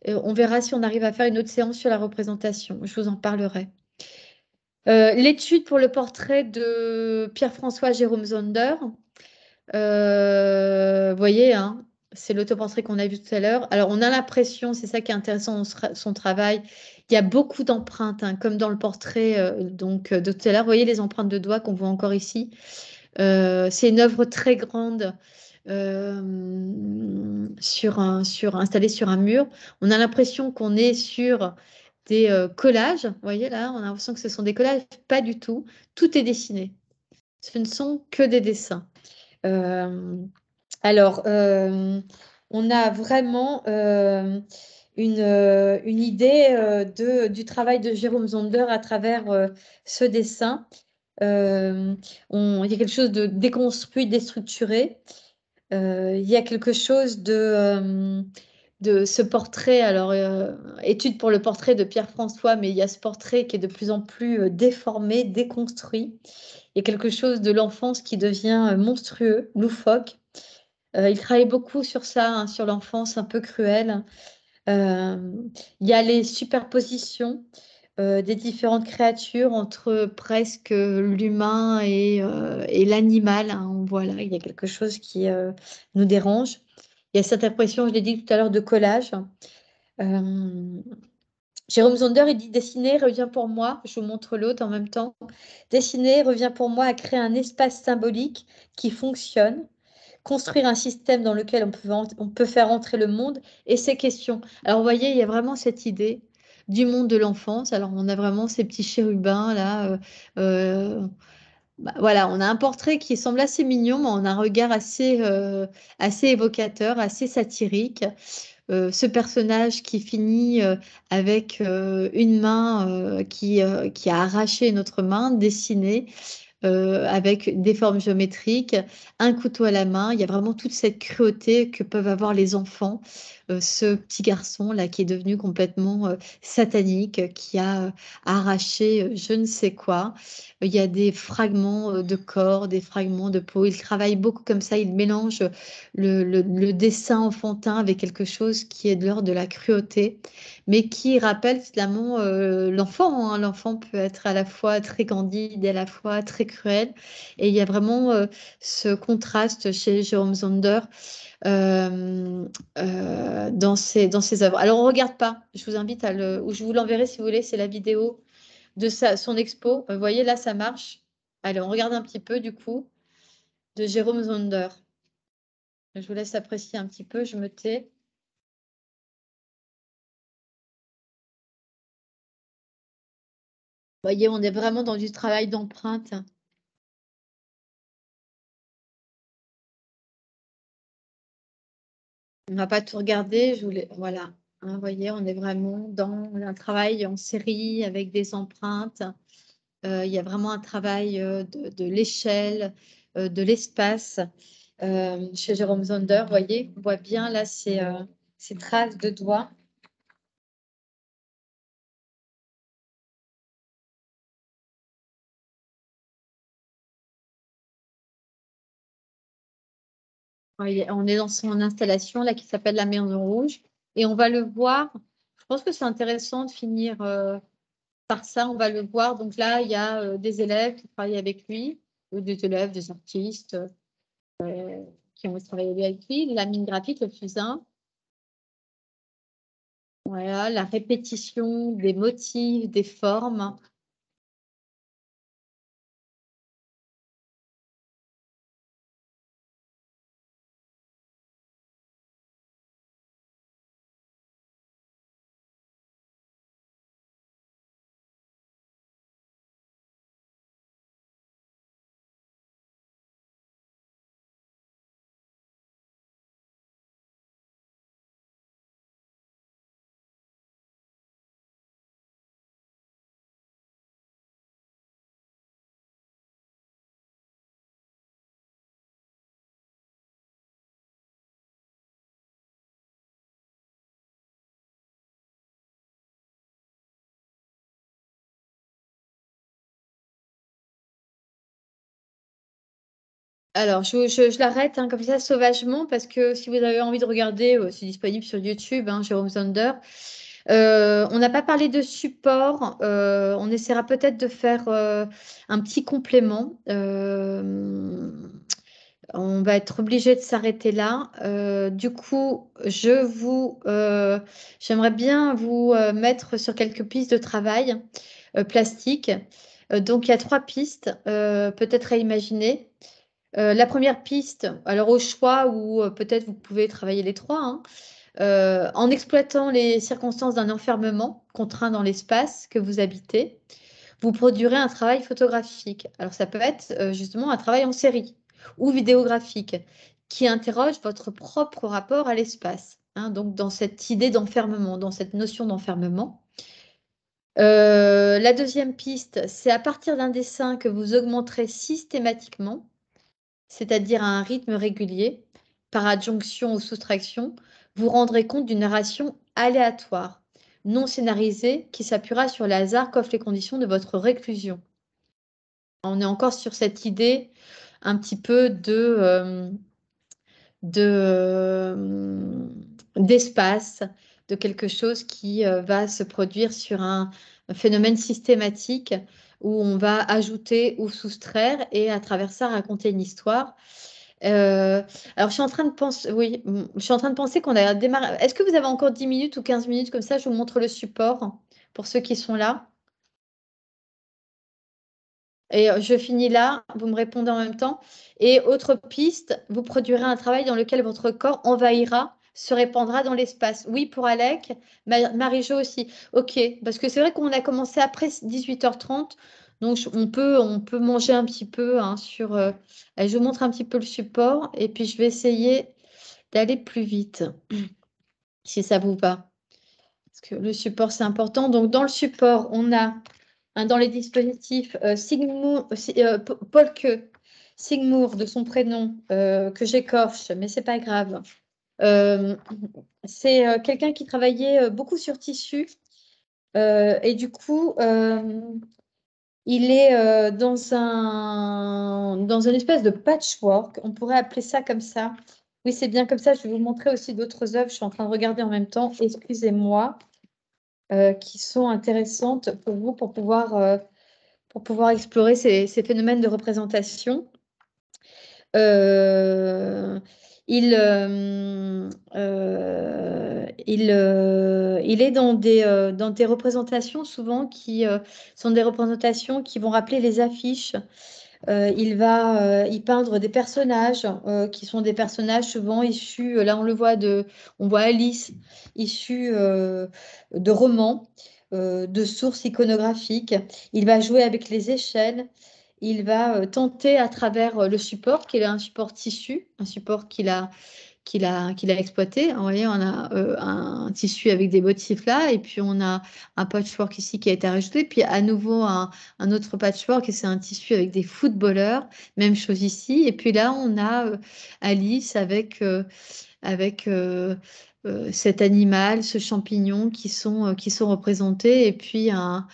on verra si on arrive à faire une autre séance sur la représentation. Je vous en parlerai. L'étude pour le portrait de Pierre-François Jérôme Zonder. Vous voyez, hein, c'est l'autoportrait qu'on a vu tout à l'heure. Alors, on a l'impression, c'est ça qui est intéressant dans son travail, il y a beaucoup d'empreintes, hein, comme dans le portrait de tout à l'heure. Vous voyez les empreintes de doigts qu'on voit encore ici. C'est une œuvre très grande installée sur un mur. On a l'impression qu'on est sur des collages. Vous voyez là, on a l'impression que ce sont des collages. Pas du tout. Tout est dessiné. Ce ne sont que des dessins. Euh, alors, on a vraiment une idée du travail de Jérôme Zonder à travers ce dessin. Euh, il y a quelque chose de déconstruit, déstructuré. Il y a quelque chose de ce portrait. Alors, étude pour le portrait de Pierre-François, mais il y a ce portrait qui est de plus en plus déformé, déconstruit. Il y a quelque chose de l'enfance qui devient monstrueux, loufoque. Il travaille beaucoup sur ça, hein, sur l'enfance un peu cruelle. Euh, il y a les superpositions des différentes créatures entre presque l'humain et l'animal, hein. Voilà, il y a quelque chose qui nous dérange. Il y a cette impression, je l'ai dit tout à l'heure, de collage. Euh, Jérôme Zander, il dit dessiner revient pour moi, je vous montre l'autre en même temps. Dessiner revient pour moi à créer un espace symbolique qui fonctionne, construire un système dans lequel on peut faire entrer le monde et ses questions. Alors, vous voyez, il y a vraiment cette idée du monde de l'enfance. Alors, on a vraiment ces petits chérubins là. Bah, voilà, on a un portrait qui semble assez mignon, mais on a un regard assez évocateur, assez satirique. Ce personnage qui finit avec une main qui a arraché notre main, dessinée avec des formes géométriques, un couteau à la main. Il y a vraiment toute cette cruauté que peuvent avoir les enfants. Ce petit garçon là qui est devenu complètement satanique, qui a arraché je ne sais quoi. Il y a des fragments de corps, des fragments de peau. Il travaille beaucoup comme ça. Il mélange le dessin enfantin avec quelque chose qui est de l'ordre de la cruauté, mais qui rappelle finalement l'enfant, hein. L'enfant peut être à la fois très candide et à la fois très cruel. Et il y a vraiment ce contraste chez Jérôme Zander dans ses œuvres. Alors, on ne regarde pas. Je vous invite ou je vous l'enverrai si vous voulez, c'est la vidéo de son expo. Vous voyez, là, ça marche. Allez, on regarde un petit peu du coup de Jérôme Zander. Je vous laisse apprécier un petit peu, je me tais. Vous voyez, on est vraiment dans du travail d'empreinte. On va pas tout regarder, voilà. Hein, vous voyez, on est vraiment dans un travail en série avec des empreintes. Il y a vraiment un travail de l'échelle, de l'espace. Chez Jérôme Zander, vous voyez, on voit bien là ces traces de doigts. On est dans son installation là qui s'appelle la Maison Rouge et on va le voir. Je pense que c'est intéressant de finir par ça. On va le voir. Donc là, il y a des élèves qui travaillent avec lui, ou des élèves, des artistes qui ont travaillé avec lui. La mine graphique, le fusain. Voilà, la répétition des motifs, des formes. Alors, je l'arrête hein, comme ça sauvagement parce que si vous avez envie de regarder, c'est disponible sur YouTube, hein, Jérôme Zander. On n'a pas parlé de support. On essaiera peut-être de faire un petit complément. On va être obligé de s'arrêter là. Du coup, j'aimerais bien vous mettre sur quelques pistes de travail plastiques. Donc, il y a 3 pistes peut-être à imaginer. La première piste, alors au choix, ou peut-être vous pouvez travailler les 3, hein, en exploitant les circonstances d'un enfermement contraint dans l'espace que vous habitez, vous produirez un travail photographique. Alors ça peut être justement un travail en série ou vidéographique qui interroge votre propre rapport à l'espace. Hein, donc dans cette idée d'enfermement, dans cette notion d'enfermement. La deuxième piste, c'est à partir d'un dessin que vous augmenterez systématiquement, c'est-à-dire à un rythme régulier, par adjonction ou soustraction, vous rendrez compte d'une narration aléatoire, non scénarisée, qui s'appuiera sur le hasard qu'offrent les conditions de votre réclusion. On est encore sur cette idée un petit peu d'espace, de quelque chose qui va se produire sur un phénomène systématique où on va ajouter ou soustraire et à travers ça raconter une histoire. Alors, je suis en train de penser, oui, je suis en train de penser qu'on a démarré. Est-ce que vous avez encore 10 minutes ou 15 minutes comme ça, je vous montre le support pour ceux qui sont là. Et je finis là, vous me répondez en même temps. Et autre piste, vous produirez un travail dans lequel votre corps envahira, se répandra dans l'espace. Oui, pour Alec, Marie-Jo aussi. Ok, parce que c'est vrai qu'on a commencé après 18h30, donc on peut manger un petit peu hein, sur... allez, je vous montre un petit peu le support et puis je vais essayer d'aller plus vite, si ça vous va. Parce que le support, c'est important. Donc, dans le support, on a dans les dispositifs Paul Que, Sigmour, de son prénom, que j'écorche, mais c'est pas grave. Euh, c'est quelqu'un qui travaillait beaucoup sur tissu. Et du coup, il est dans une espèce de patchwork. On pourrait appeler ça comme ça. Oui, c'est bien comme ça. Je vais vous montrer aussi d'autres œuvres. Je suis en train de regarder en même temps. Excusez-moi. Qui sont intéressantes pour vous pour pouvoir explorer ces phénomènes de représentation. Euh, il est dans des représentations souvent qui sont des représentations qui vont rappeler les affiches. Il va y peindre des personnages qui sont des personnages souvent issus, là on voit Alice, issue de romans, de sources iconographiques. Il va jouer avec les échelles. Il va tenter à travers le support, qui est un support tissu, un support qu'il a exploité. Vous voyez, on a un tissu avec des motifs là, et puis on a un patchwork ici qui a été rajouté, puis à nouveau un autre patchwork, et c'est un tissu avec des footballeurs, même chose ici. Et puis là, on a Alice avec cet animal, ce champignon qui sont représentés, et puis un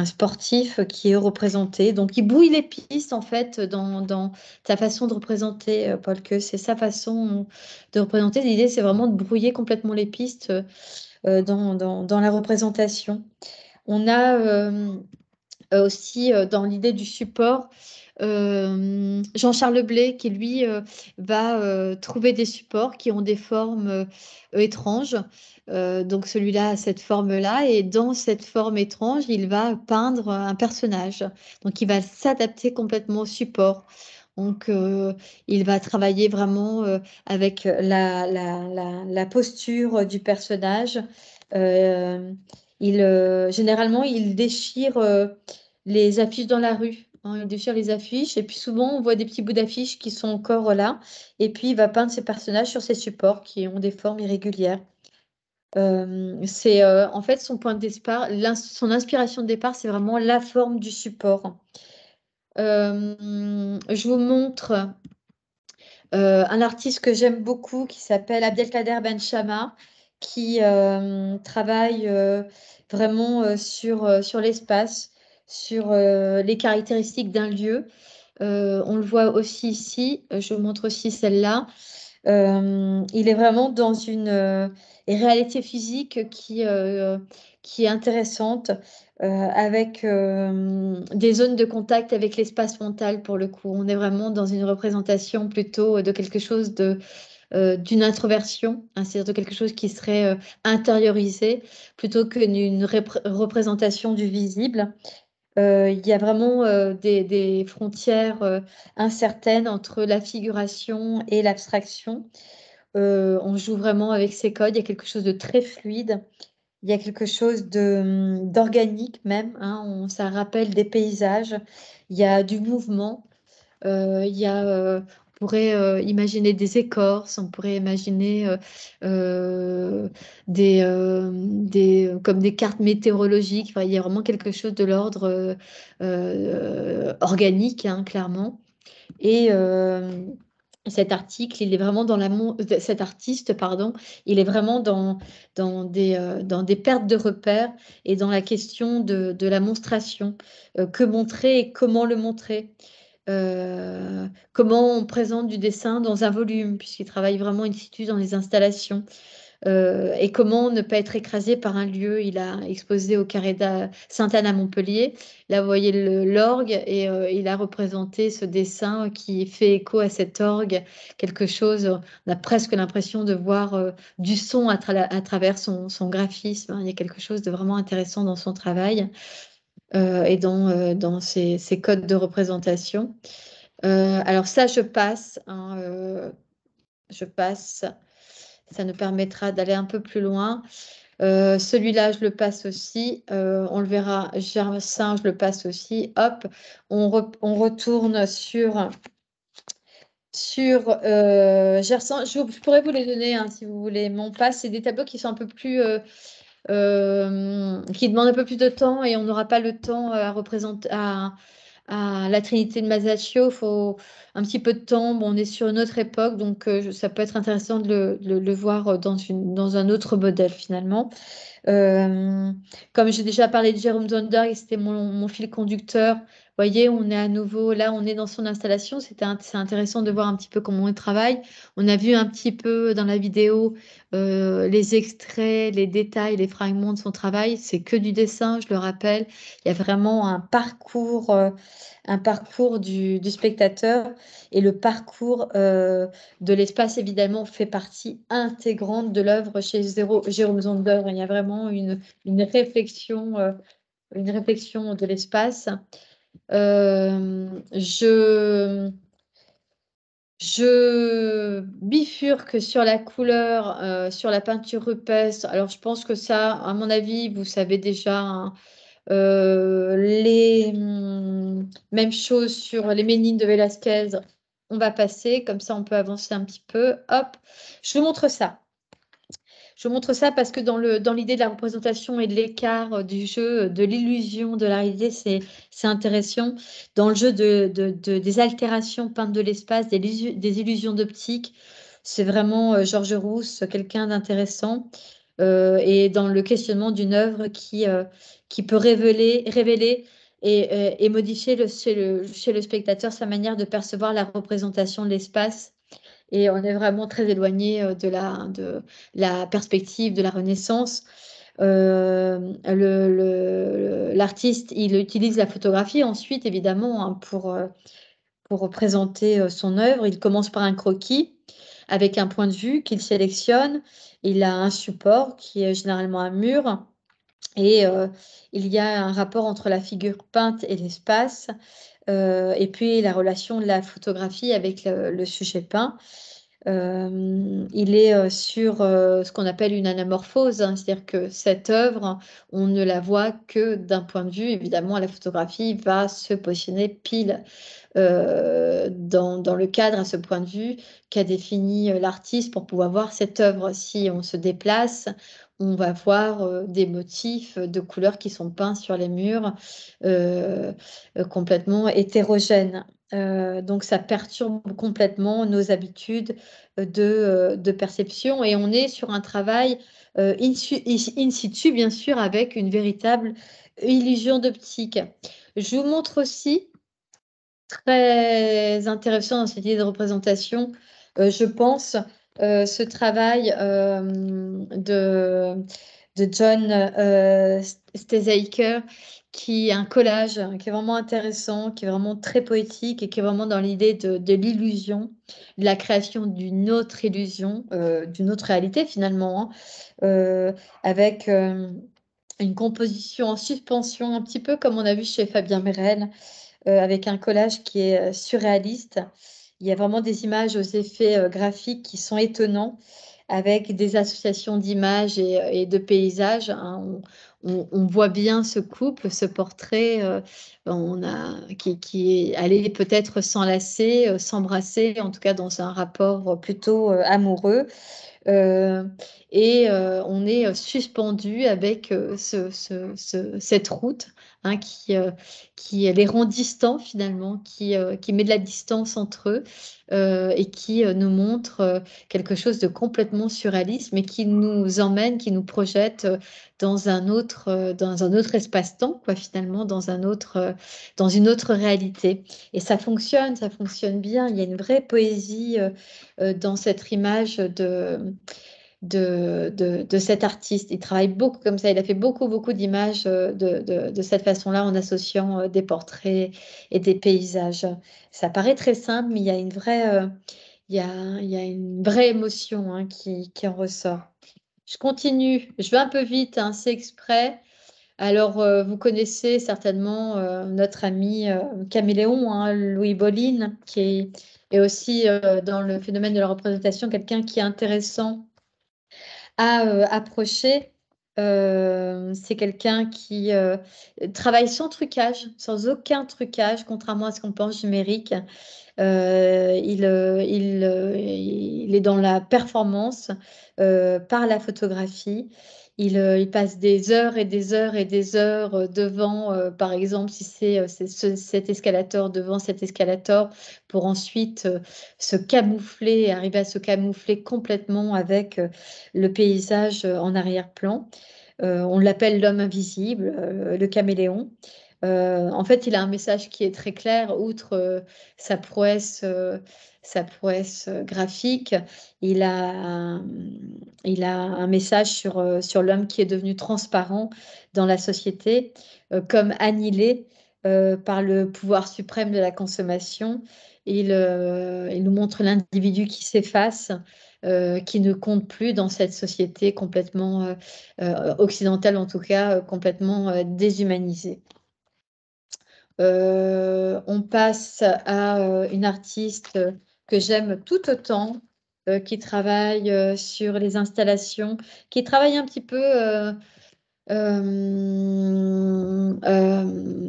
sportif qui est représenté. Donc, il brouille les pistes, en fait, dans sa façon de représenter, Paul Que. C'est sa façon de représenter. L'idée, c'est vraiment de brouiller complètement les pistes dans la représentation. On a aussi, dans l'idée du support, Jean-Charles Blé, qui lui va trouver des supports qui ont des formes étranges. Donc celui-là a cette forme-là, et dans cette forme étrange, il va peindre un personnage. Donc il va s'adapter complètement au support. Donc il va travailler vraiment avec la posture du personnage. Euh, généralement, il déchire les affiches dans la rue, hein. Il déchire les affiches, et puis souvent on voit des petits bouts d'affiches qui sont encore là, et puis il va peindre ses personnages sur ces supports qui ont des formes irrégulières. C'est en fait son point de départ, son inspiration de départ, c'est vraiment la forme du support. Je vous montre un artiste que j'aime beaucoup qui s'appelle Abdelkader Benchama, qui travaille vraiment sur l'espace, sur les caractéristiques d'un lieu. On le voit aussi ici, je vous montre aussi celle-là. Il est vraiment dans une réalité physique qui est intéressante, avec des zones de contact avec l'espace mental pour le coup. On est vraiment dans une représentation plutôt de quelque chose d'une introversion, hein, c'est-à-dire de quelque chose qui serait intériorisé plutôt que d'une représentation du visible. Il y a vraiment des frontières incertaines entre la figuration et l'abstraction. On joue vraiment avec ces codes. Il y a quelque chose de très fluide. Il y a quelque chose d'organique même, hein. Ça rappelle des paysages. Il y a du mouvement. On pourrait imaginer des écorces, on pourrait imaginer comme des cartes météorologiques. Enfin, il y a vraiment quelque chose de l'ordre organique, hein, clairement. Et cet article, il est vraiment cet artiste, pardon, il est vraiment dans des pertes de repères et dans la question de la monstration. Que montrer et comment le montrer? Comment on présente du dessin dans un volume, puisqu'il travaille vraiment in situ dans les installations. Et comment ne pas être écrasé par un lieu. Il a exposé au Carré de Sainte-Anne à Montpellier. Là, vous voyez l'orgue et il a représenté ce dessin qui fait écho à cet orgue. Quelque chose, on a presque l'impression de voir du son à travers son graphisme, hein. Il y a quelque chose de vraiment intéressant dans son travail et dans ses codes de représentation. Alors ça, je passe, hein, je passe. Ça nous permettra d'aller un peu plus loin. Celui-là, je le passe aussi. On le verra. Gersin, je le passe aussi. Hop, on retourne sur Gersin. Je pourrais vous les donner hein, si vous voulez. Mon passe, c'est des tableaux qui sont un peu plus qui demandent un peu plus de temps et on n'aura pas le temps à représenter à la Trinité de Masaccio. Il faut un petit peu de temps. Bon, on est sur une autre époque, donc ça peut être intéressant de le voir dans un autre modèle finalement. Euh, Comme j'ai déjà parlé de Jérôme Zonderg, et c'était mon fil conducteur. Vous voyez, on est à nouveau là, on est dans son installation. C'est intéressant de voir un petit peu comment il travaille. On a vu un petit peu dans la vidéo les extraits, les détails, les fragments de son travail. C'est que du dessin, je le rappelle. Il y a vraiment un parcours du spectateur et le parcours de l'espace, évidemment, fait partie intégrante de l'œuvre chez Jérôme Zonder. Il y a vraiment une réflexion de l'espace. Je bifurque sur la couleur, sur la peinture rupestre. Alors, je pense que ça, à mon avis, vous savez déjà, hein, même chose sur les Ménines de Velázquez. On va passer, comme ça on peut avancer un petit peu. Hop, je vous montre ça. Je vous montre ça parce que dans l'idée de la représentation et de l'écart du jeu, de l'illusion de la réalité, c'est intéressant. Dans le jeu des altérations peintes de l'espace, des illusions d'optique, c'est vraiment Georges Rousse, quelqu'un d'intéressant. Et dans le questionnement d'une œuvre qui peut révéler et modifier chez le spectateur sa manière de percevoir la représentation de l'espace. Et on est vraiment très éloigné de la perspective de la Renaissance. L'artiste, il utilise la photographie ensuite, évidemment, hein, pour présenter son œuvre. Il commence par un croquis avec un point de vue qu'il sélectionne. Il a un support qui est généralement un mur. Et il y a un rapport entre la figure peinte et l'espace, et puis la relation de la photographie avec le sujet peint. Il est sur ce qu'on appelle une anamorphose, hein, c'est-à-dire que cette œuvre, on ne la voit que d'un point de vue. Évidemment, la photographie va se positionner pile dans le cadre à ce point de vue qu'a défini l'artiste pour pouvoir voir cette œuvre. Si on se déplace, on va voir des motifs de couleurs qui sont peints sur les murs complètement hétérogènes. Donc ça perturbe complètement nos habitudes de perception et on est sur un travail in situ, bien sûr, avec une véritable illusion d'optique. Je vous montre aussi, très intéressant dans cette idée de représentation, je pense, ce travail de John Stezaker, qui est un collage qui est vraiment intéressant, qui est vraiment très poétique et qui est vraiment dans l'idée de l'illusion, de la création d'une autre illusion, d'une autre réalité finalement, hein, avec une composition en suspension, un petit peu comme on a vu chez Fabien Merel, avec un collage qui est surréaliste. Il y a vraiment des images aux effets graphiques qui sont étonnants, avec des associations d'images et de paysages, hein. On voit bien ce couple, ce portrait qui est allé peut-être s'enlacer, s'embrasser, en tout cas dans un rapport plutôt amoureux. Euh, on est suspendu avec cette route, hein, qui les rend distants finalement, qui met de la distance entre eux et qui nous montre quelque chose de complètement surréaliste, mais qui nous emmène, qui nous projette dans un autre espace-temps, quoi, finalement, dans une autre réalité. Et ça fonctionne bien. Il y a une vraie poésie dans cette image de cet artiste. Il travaille beaucoup comme ça. Il a fait beaucoup, beaucoup d'images de cette façon-là en associant des portraits et des paysages. Ça paraît très simple, mais il y a une vraie, il y a une vraie émotion hein, qui en ressort. Je continue. Je vais un peu vite, hein, c'est exprès. Alors, vous connaissez certainement notre ami caméléon, hein, Louis Bolin, qui est aussi dans le phénomène de la représentation, quelqu'un qui est intéressant à approcher. C'est quelqu'un qui travaille sans trucage, sans aucun trucage, contrairement à ce qu'on pense numérique. Il est dans la performance par la photographie. Il passe des heures et des heures et des heures devant, par exemple, si c'est cet escalator, devant cet escalator, pour ensuite se camoufler, arriver à se camoufler complètement avec le paysage en arrière-plan. On l'appelle l'homme invisible, le caméléon. En fait, il a un message qui est très clair, outre sa prouesse, graphique. Il a un message sur l'homme qui est devenu transparent dans la société, comme annihilé par le pouvoir suprême de la consommation. Il nous montre l'individu qui s'efface, qui ne compte plus dans cette société complètement occidentale, en tout cas, complètement déshumanisée. On passe à une artiste que j'aime tout autant, qui travaille sur les installations, qui travaille un petit peu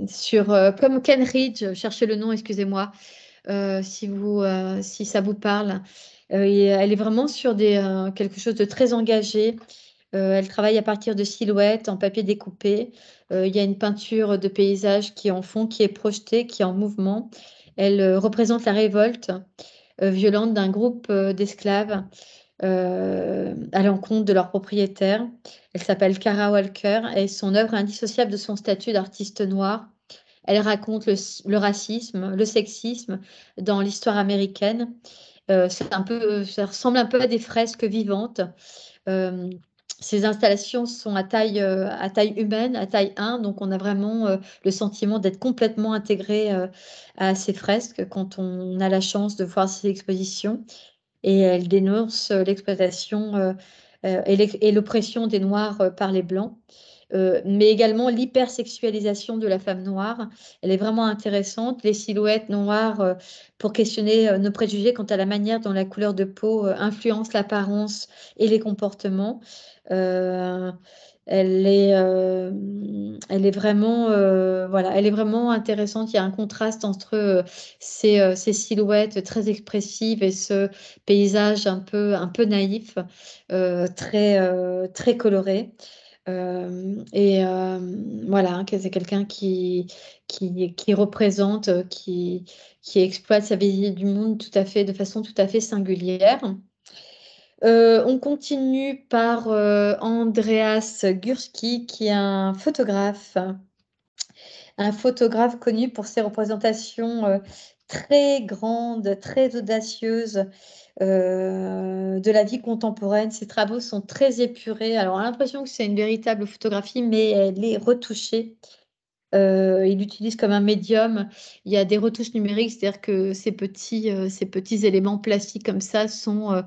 sur, comme Ken Ridge, cherchez le nom, excusez-moi, si ça vous parle. Et elle est vraiment sur quelque chose de très engagé. Elle travaille à partir de silhouettes en papier découpé. Il y a une peinture de paysage qui est en fond, qui est projetée, qui est en mouvement. Elle représente la révolte violente d'un groupe d'esclaves à l'encontre de leurs propriétaires. Elle s'appelle Kara Walker et son œuvre est indissociable de son statut d'artiste noire. Elle raconte le racisme, le sexisme dans l'histoire américaine. Ça ressemble un peu à des fresques vivantes. Euh, Ces installations sont à taille humaine, à taille 1, donc on a vraiment le sentiment d'être complètement intégré à ces fresques quand on a la chance de voir ces expositions. Et elle dénonce l'exploitation et l'oppression des Noirs par les Blancs, mais également l'hypersexualisation de la femme noire. Elle est vraiment intéressante. Les silhouettes noires pour questionner nos préjugés quant à la manière dont la couleur de peau influence l'apparence et les comportements. Euh, elle est vraiment, voilà, elle est vraiment intéressante. Il y a un contraste entre ces silhouettes très expressives et ce paysage un peu naïf, très coloré. Voilà, hein, que c'est quelqu'un qui représente, qui exploite sa vision du monde de façon tout à fait singulière. On continue par Andreas Gursky, qui est un photographe connu pour ses représentations très grandes, très audacieuses de la vie contemporaine. Ses travaux sont très épurés. Alors, on a l'impression que c'est une véritable photographie, mais elle est retouchée. Il l'utilise comme un médium. Il y a des retouches numériques, c'est-à-dire que ces petits éléments plastiques comme ça sont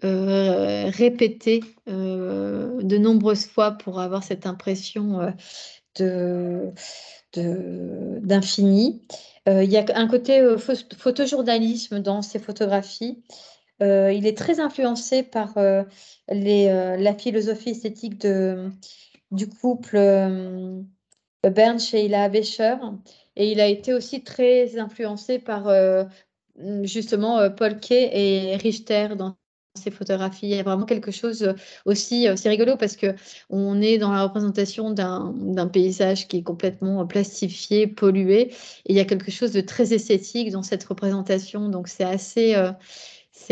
répétés de nombreuses fois pour avoir cette impression de, d'infini. Il y a un côté photojournalisme dans ces photographies. Il est très influencé par la philosophie esthétique du couple Bernd Sheila Becher. Et il a été aussi très influencé par justement Paul Kay et Richter dans ses photographies. Il y a vraiment quelque chose aussi, c'est rigolo parce que on est dans la représentation d'un paysage qui est complètement plastifié, pollué. Et il y a quelque chose de très esthétique dans cette représentation. Donc c'est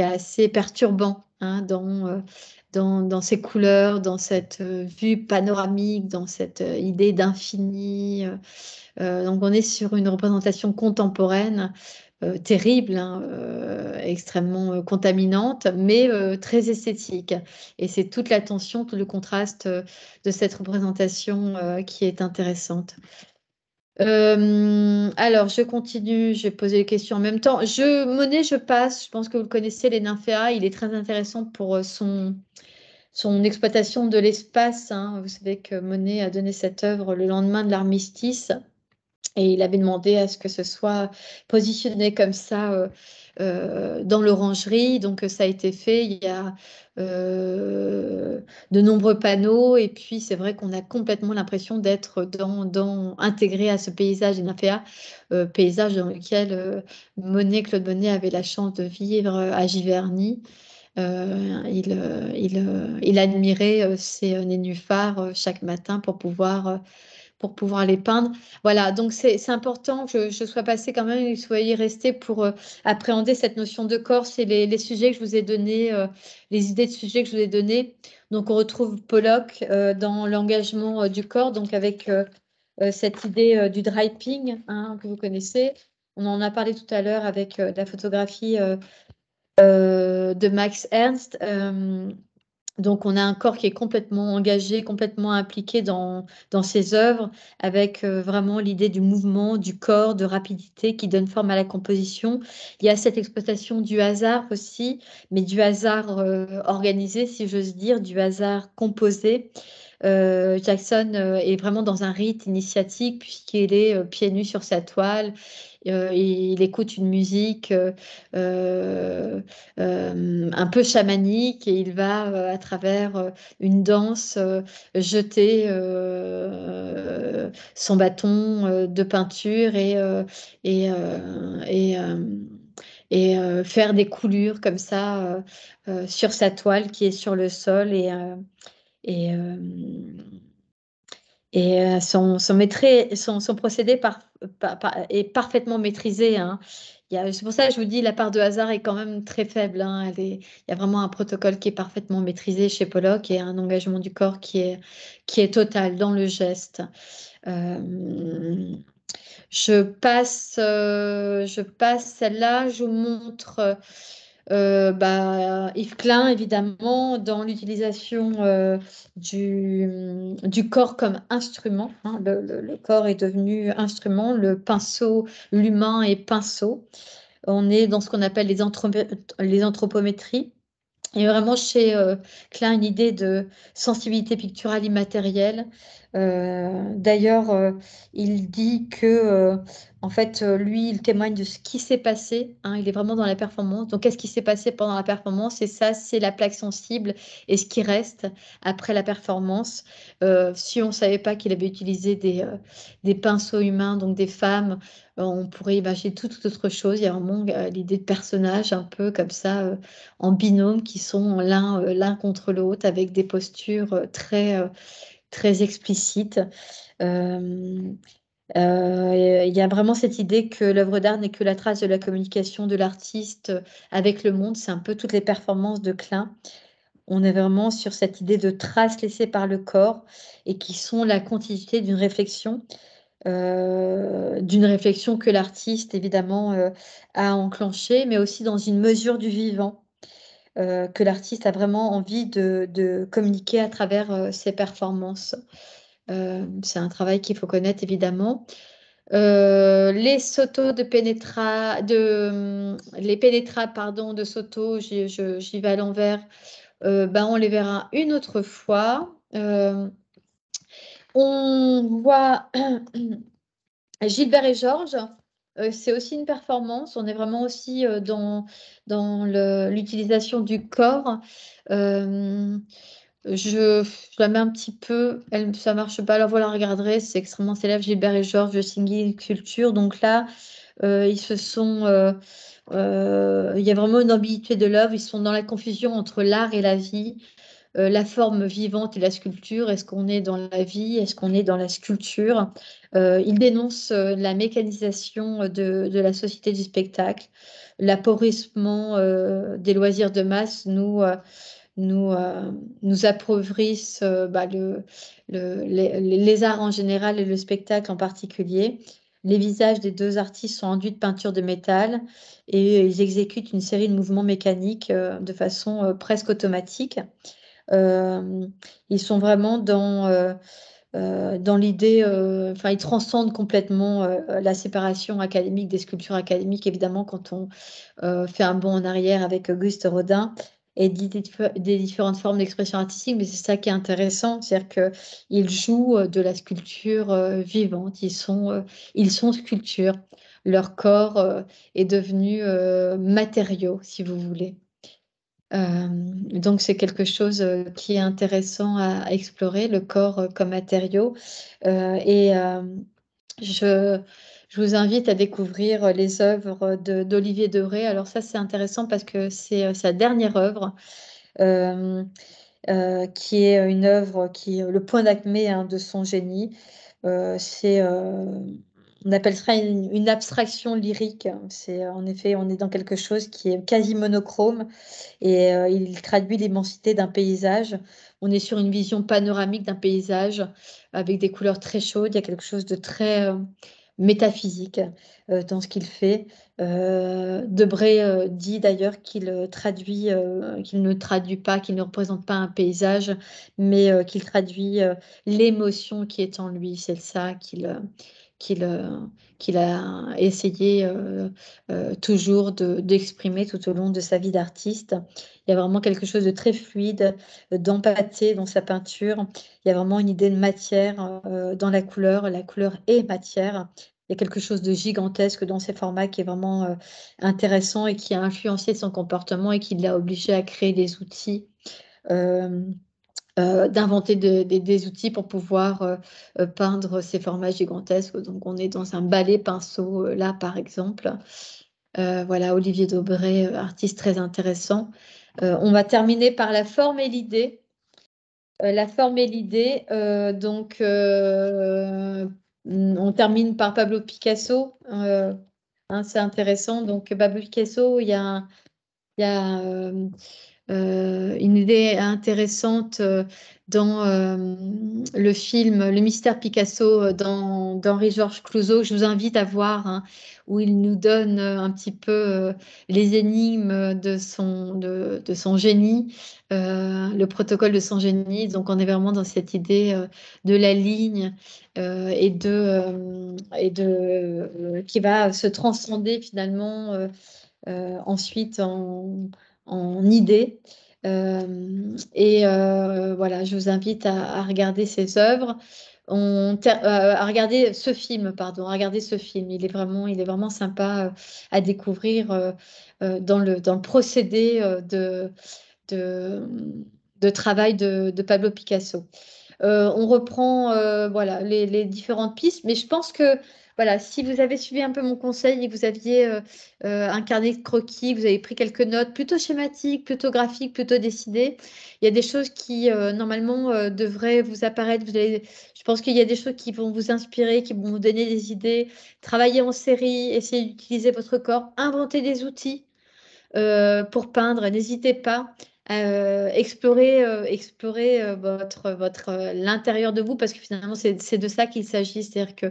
assez perturbant hein, dans ces couleurs, dans cette vue panoramique, dans cette idée d'infini. Donc on est sur une représentation contemporaine, terrible, hein, extrêmement contaminante, mais très esthétique. Et c'est toute la tension, tout le contraste de cette représentation qui est intéressante. Alors, je continue, je vais poser les questions en même temps. Monet, je passe, je pense que vous le connaissez, les nymphéas, il est très intéressant pour son exploitation de l'espace, hein. Vous savez que Monet a donné cette œuvre le lendemain de l'armistice. Et il avait demandé à ce que ce soit positionné comme ça dans l'orangerie. Donc ça a été fait. Il y a de nombreux panneaux. Et puis c'est vrai qu'on a complètement l'impression d'être intégré à ce paysage inéféa, paysage dans lequel Claude Monet avait la chance de vivre à Giverny. Il admirait ces nénuphars chaque matin pour pouvoir les peindre. Voilà, donc c'est important que je sois passée quand même et que vous soyez restés pour appréhender cette notion de corps. C'est les sujets que je vous ai donnés, les idées de sujets que je vous ai donnés. Donc on retrouve Pollock dans l'engagement du corps, donc avec cette idée du draping, hein, que vous connaissez. On en a parlé tout à l'heure avec la photographie de Max Ernst. Donc, on a un corps qui est complètement engagé, complètement impliqué dans ses œuvres, avec vraiment l'idée du mouvement, du corps, de rapidité qui donne forme à la composition. Il y a cette exploitation du hasard aussi, mais du hasard organisé, si j'ose dire, du hasard composé. Jackson est vraiment dans un rite initiatique puisqu'il est pieds nus sur sa toile. Il écoute une musique un peu chamanique et il va à travers une danse jeter son bâton de peinture et, faire des coulures comme ça sur sa toile qui est sur le sol et, euh, son procédé est parfaitement maîtrisé, hein. C'est pour ça que je vous dis, la part de hasard est quand même très faible, hein. Il y a vraiment un protocole qui est parfaitement maîtrisé chez Pollock et un engagement du corps qui est total dans le geste. Euh, je passe celle-là, je vous montre Yves Klein, évidemment, dans l'utilisation du corps comme instrument, hein. Le corps est devenu instrument, le pinceau, l'humain est pinceau. On est dans ce qu'on appelle les anthropométries. Il y a vraiment chez Klein une idée de sensibilité picturale immatérielle. D'ailleurs, il dit que, en fait, lui, il témoigne de ce qui s'est passé, hein. Il est vraiment dans la performance. Donc, qu'est-ce qui s'est passé pendant la performance? Et ça, c'est la plaque sensible et ce qui reste après la performance. Si on ne savait pas qu'il avait utilisé des pinceaux humains, donc des femmes, on pourrait imaginer toute autre chose. Il y a vraiment l'idée de personnages un peu comme ça. En binôme qui sont l'un contre l'autre avec des postures très explicites. Euh, il y a vraiment cette idée que l'œuvre d'art n'est que la trace de la communication de l'artiste avec le monde. C'est un peu toutes les performances de Klein. On est vraiment sur cette idée de traces laissées par le corps et qui sont la continuité d'une réflexion que l'artiste, évidemment, a enclenchée, mais aussi dans une mesure du vivant que l'artiste a vraiment envie de communiquer à travers ses performances. C'est un travail qu'il faut connaître évidemment. Les Soto les pénétra pardon, de Soto, j'y vais à l'envers. On les verra une autre fois. On voit Gilbert et Georges. C'est aussi une performance. On est vraiment aussi dans l'utilisation du corps. Euh, je la mets un petit peu, ça marche pas, alors voilà, regarderez, c'est extrêmement célèbre, Gilbert et Georges, de Singing Culture. Donc là, il y a vraiment une ambiguïté de l'œuvre, ils sont dans la confusion entre l'art et la vie, la forme vivante et la sculpture. Est-ce qu'on est dans la vie? Est-ce qu'on est dans la sculpture? Il dénonce la mécanisation de la société du spectacle, l'appauvrissement des loisirs de masse nous appauvrissent les arts en général et le spectacle en particulier. Les visages des deux artistes sont enduits de peinture de métal et ils exécutent une série de mouvements mécaniques de façon presque automatique. Euh, Ils sont vraiment dans l'idée, enfin, ils transcendent complètement la séparation académique des sculptures académiques, évidemment, quand on fait un bond en arrière avec Auguste Rodin et des différentes formes d'expression artistique, mais c'est ça qui est intéressant, c'est-à-dire qu'ils jouent de la sculpture vivante, ils sont sculptures, leur corps est devenu matériau, si vous voulez. Donc c'est quelque chose qui est intéressant à explorer, le corps comme matériau. Et je, je vous invite à découvrir les œuvres d'Olivier Debré. Alors ça, c'est intéressant parce que c'est sa dernière œuvre, euh, qui est une œuvre qui est le point d'acmé hein, de son génie. On appelle ça une abstraction lyrique. C'est en effet, on est dans quelque chose qui est quasi monochrome et il traduit l'immensité d'un paysage. On est sur une vision panoramique d'un paysage avec des couleurs très chaudes. Il y a quelque chose de très métaphysique dans ce qu'il fait. Debré dit d'ailleurs qu'il ne traduit pas, qu'il ne représente pas un paysage, mais qu'il traduit l'émotion qui est en lui. C'est ça qu'il qu'il a essayé toujours d'exprimer tout au long de sa vie d'artiste. Il y a vraiment quelque chose de très fluide, d'empathé dans sa peinture. Il y a vraiment une idée de matière dans la couleur. La couleur est matière. Il y a quelque chose de gigantesque dans ces formats qui est vraiment intéressant et qui a influencé son comportement et qui l'a obligé à créer des outils. euh, D'inventer des outils pour pouvoir peindre ces formats gigantesques. Donc, on est dans un balai pinceau, là, par exemple. Voilà, Olivier Daubray, artiste très intéressant. On va terminer par la forme et l'idée. La forme et l'idée, on termine par Pablo Picasso. Hein, c'est intéressant. Donc, Pablo Picasso, il y a une idée intéressante dans le film Le Mystère Picasso d'Henri-Georges Clouzot. Je vous invite à voir, hein, où il nous donne un petit peu les énigmes de son génie, le protocole de son génie. Donc on est vraiment dans cette idée de la ligne qui va se transcender finalement ensuite en idée. Voilà, je vous invite à regarder ces œuvres. À regarder ce film, pardon, à regarder ce film. Il est vraiment sympa à découvrir dans le procédé de, de travail de Pablo Picasso. On reprend voilà, les différentes pistes, mais je pense que voilà, si vous avez suivi un peu mon conseil et que vous aviez un carnet de croquis, que vous avez pris quelques notes plutôt schématiques, plutôt graphiques, plutôt décidées, il y a des choses qui normalement devraient vous apparaître. Je pense qu'il y a des choses qui vont vous inspirer, qui vont vous donner des idées. Travailler en série, essayer d'utiliser votre corps, inventer des outils pour peindre. N'hésitez pas à explorer l'intérieur de vous parce que finalement, c'est de ça qu'il s'agit. C'est-à-dire que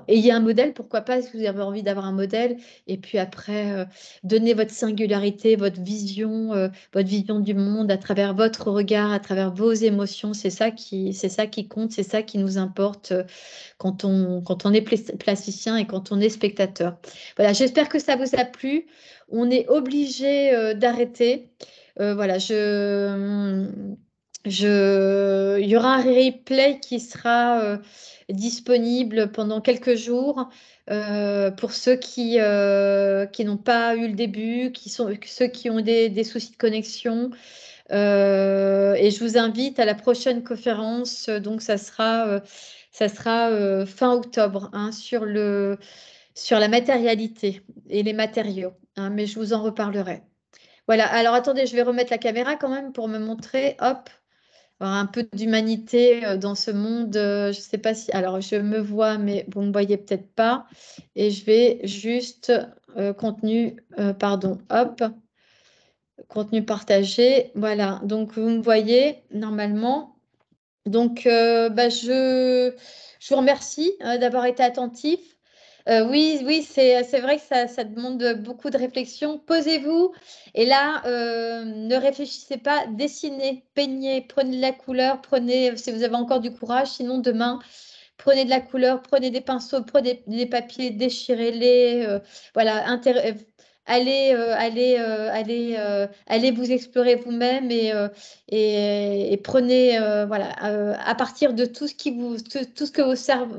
ayez un modèle, pourquoi pas, si vous avez envie d'avoir un modèle. Et puis après, donnez votre singularité, votre vision du monde à travers votre regard, à travers vos émotions. C'est ça qui compte, c'est ça qui nous importe quand on est plasticien et quand on est spectateur. Voilà, j'espère que ça vous a plu. On est obligé d'arrêter. Voilà, il y aura un replay qui sera disponible pendant quelques jours pour qui n'ont pas eu le début, ceux qui ont des soucis de connexion. Et je vous invite à la prochaine conférence. Donc, ça sera fin octobre hein, sur la matérialité et les matériaux. Hein, mais je vous en reparlerai. Voilà. Alors, attendez, je vais remettre la caméra quand même pour me montrer. Hop. Alors, un peu d'humanité dans ce monde. Je ne sais pas si. Alors, je me vois, mais vous ne me voyez peut-être pas. Et je vais juste pardon. Hop. Contenu partagé. Voilà. Donc, vous me voyez normalement. Donc, je vous remercie d'avoir été attentif. Oui, oui, c'est vrai que ça demande beaucoup de réflexion. Posez-vous et là, ne réfléchissez pas, dessinez, peignez, prenez de la couleur, prenez, si vous avez encore du courage, sinon demain, prenez de la couleur, prenez des pinceaux, prenez des papiers, déchirez-les, voilà, allez vous explorer vous-même et prenez, voilà, à partir de tout ce que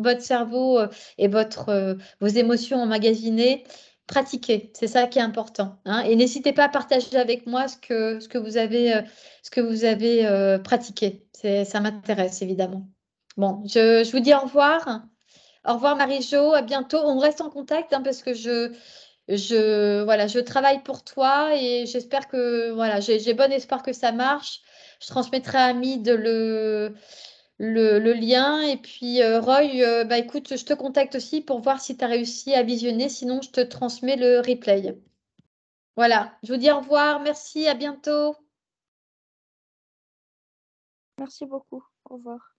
votre cerveau et vos émotions emmagasinées, pratiquez. C'est ça qui est important, hein. Et n'hésitez pas à partager avec moi ce que vous avez pratiqué. Ça m'intéresse évidemment. Bon, je vous dis au revoir. Au revoir Marie-Jo, à bientôt. On reste en contact hein, parce que voilà, je travaille pour toi et j'espère que voilà, j'ai bon espoir que ça marche. Je transmettrai à Amid le lien. Et puis Roy, bah, écoute, je te contacte aussi pour voir si tu as réussi à visionner. Sinon, je te transmets le replay. Voilà, je vous dis au revoir. Merci, à bientôt. Merci beaucoup. Au revoir.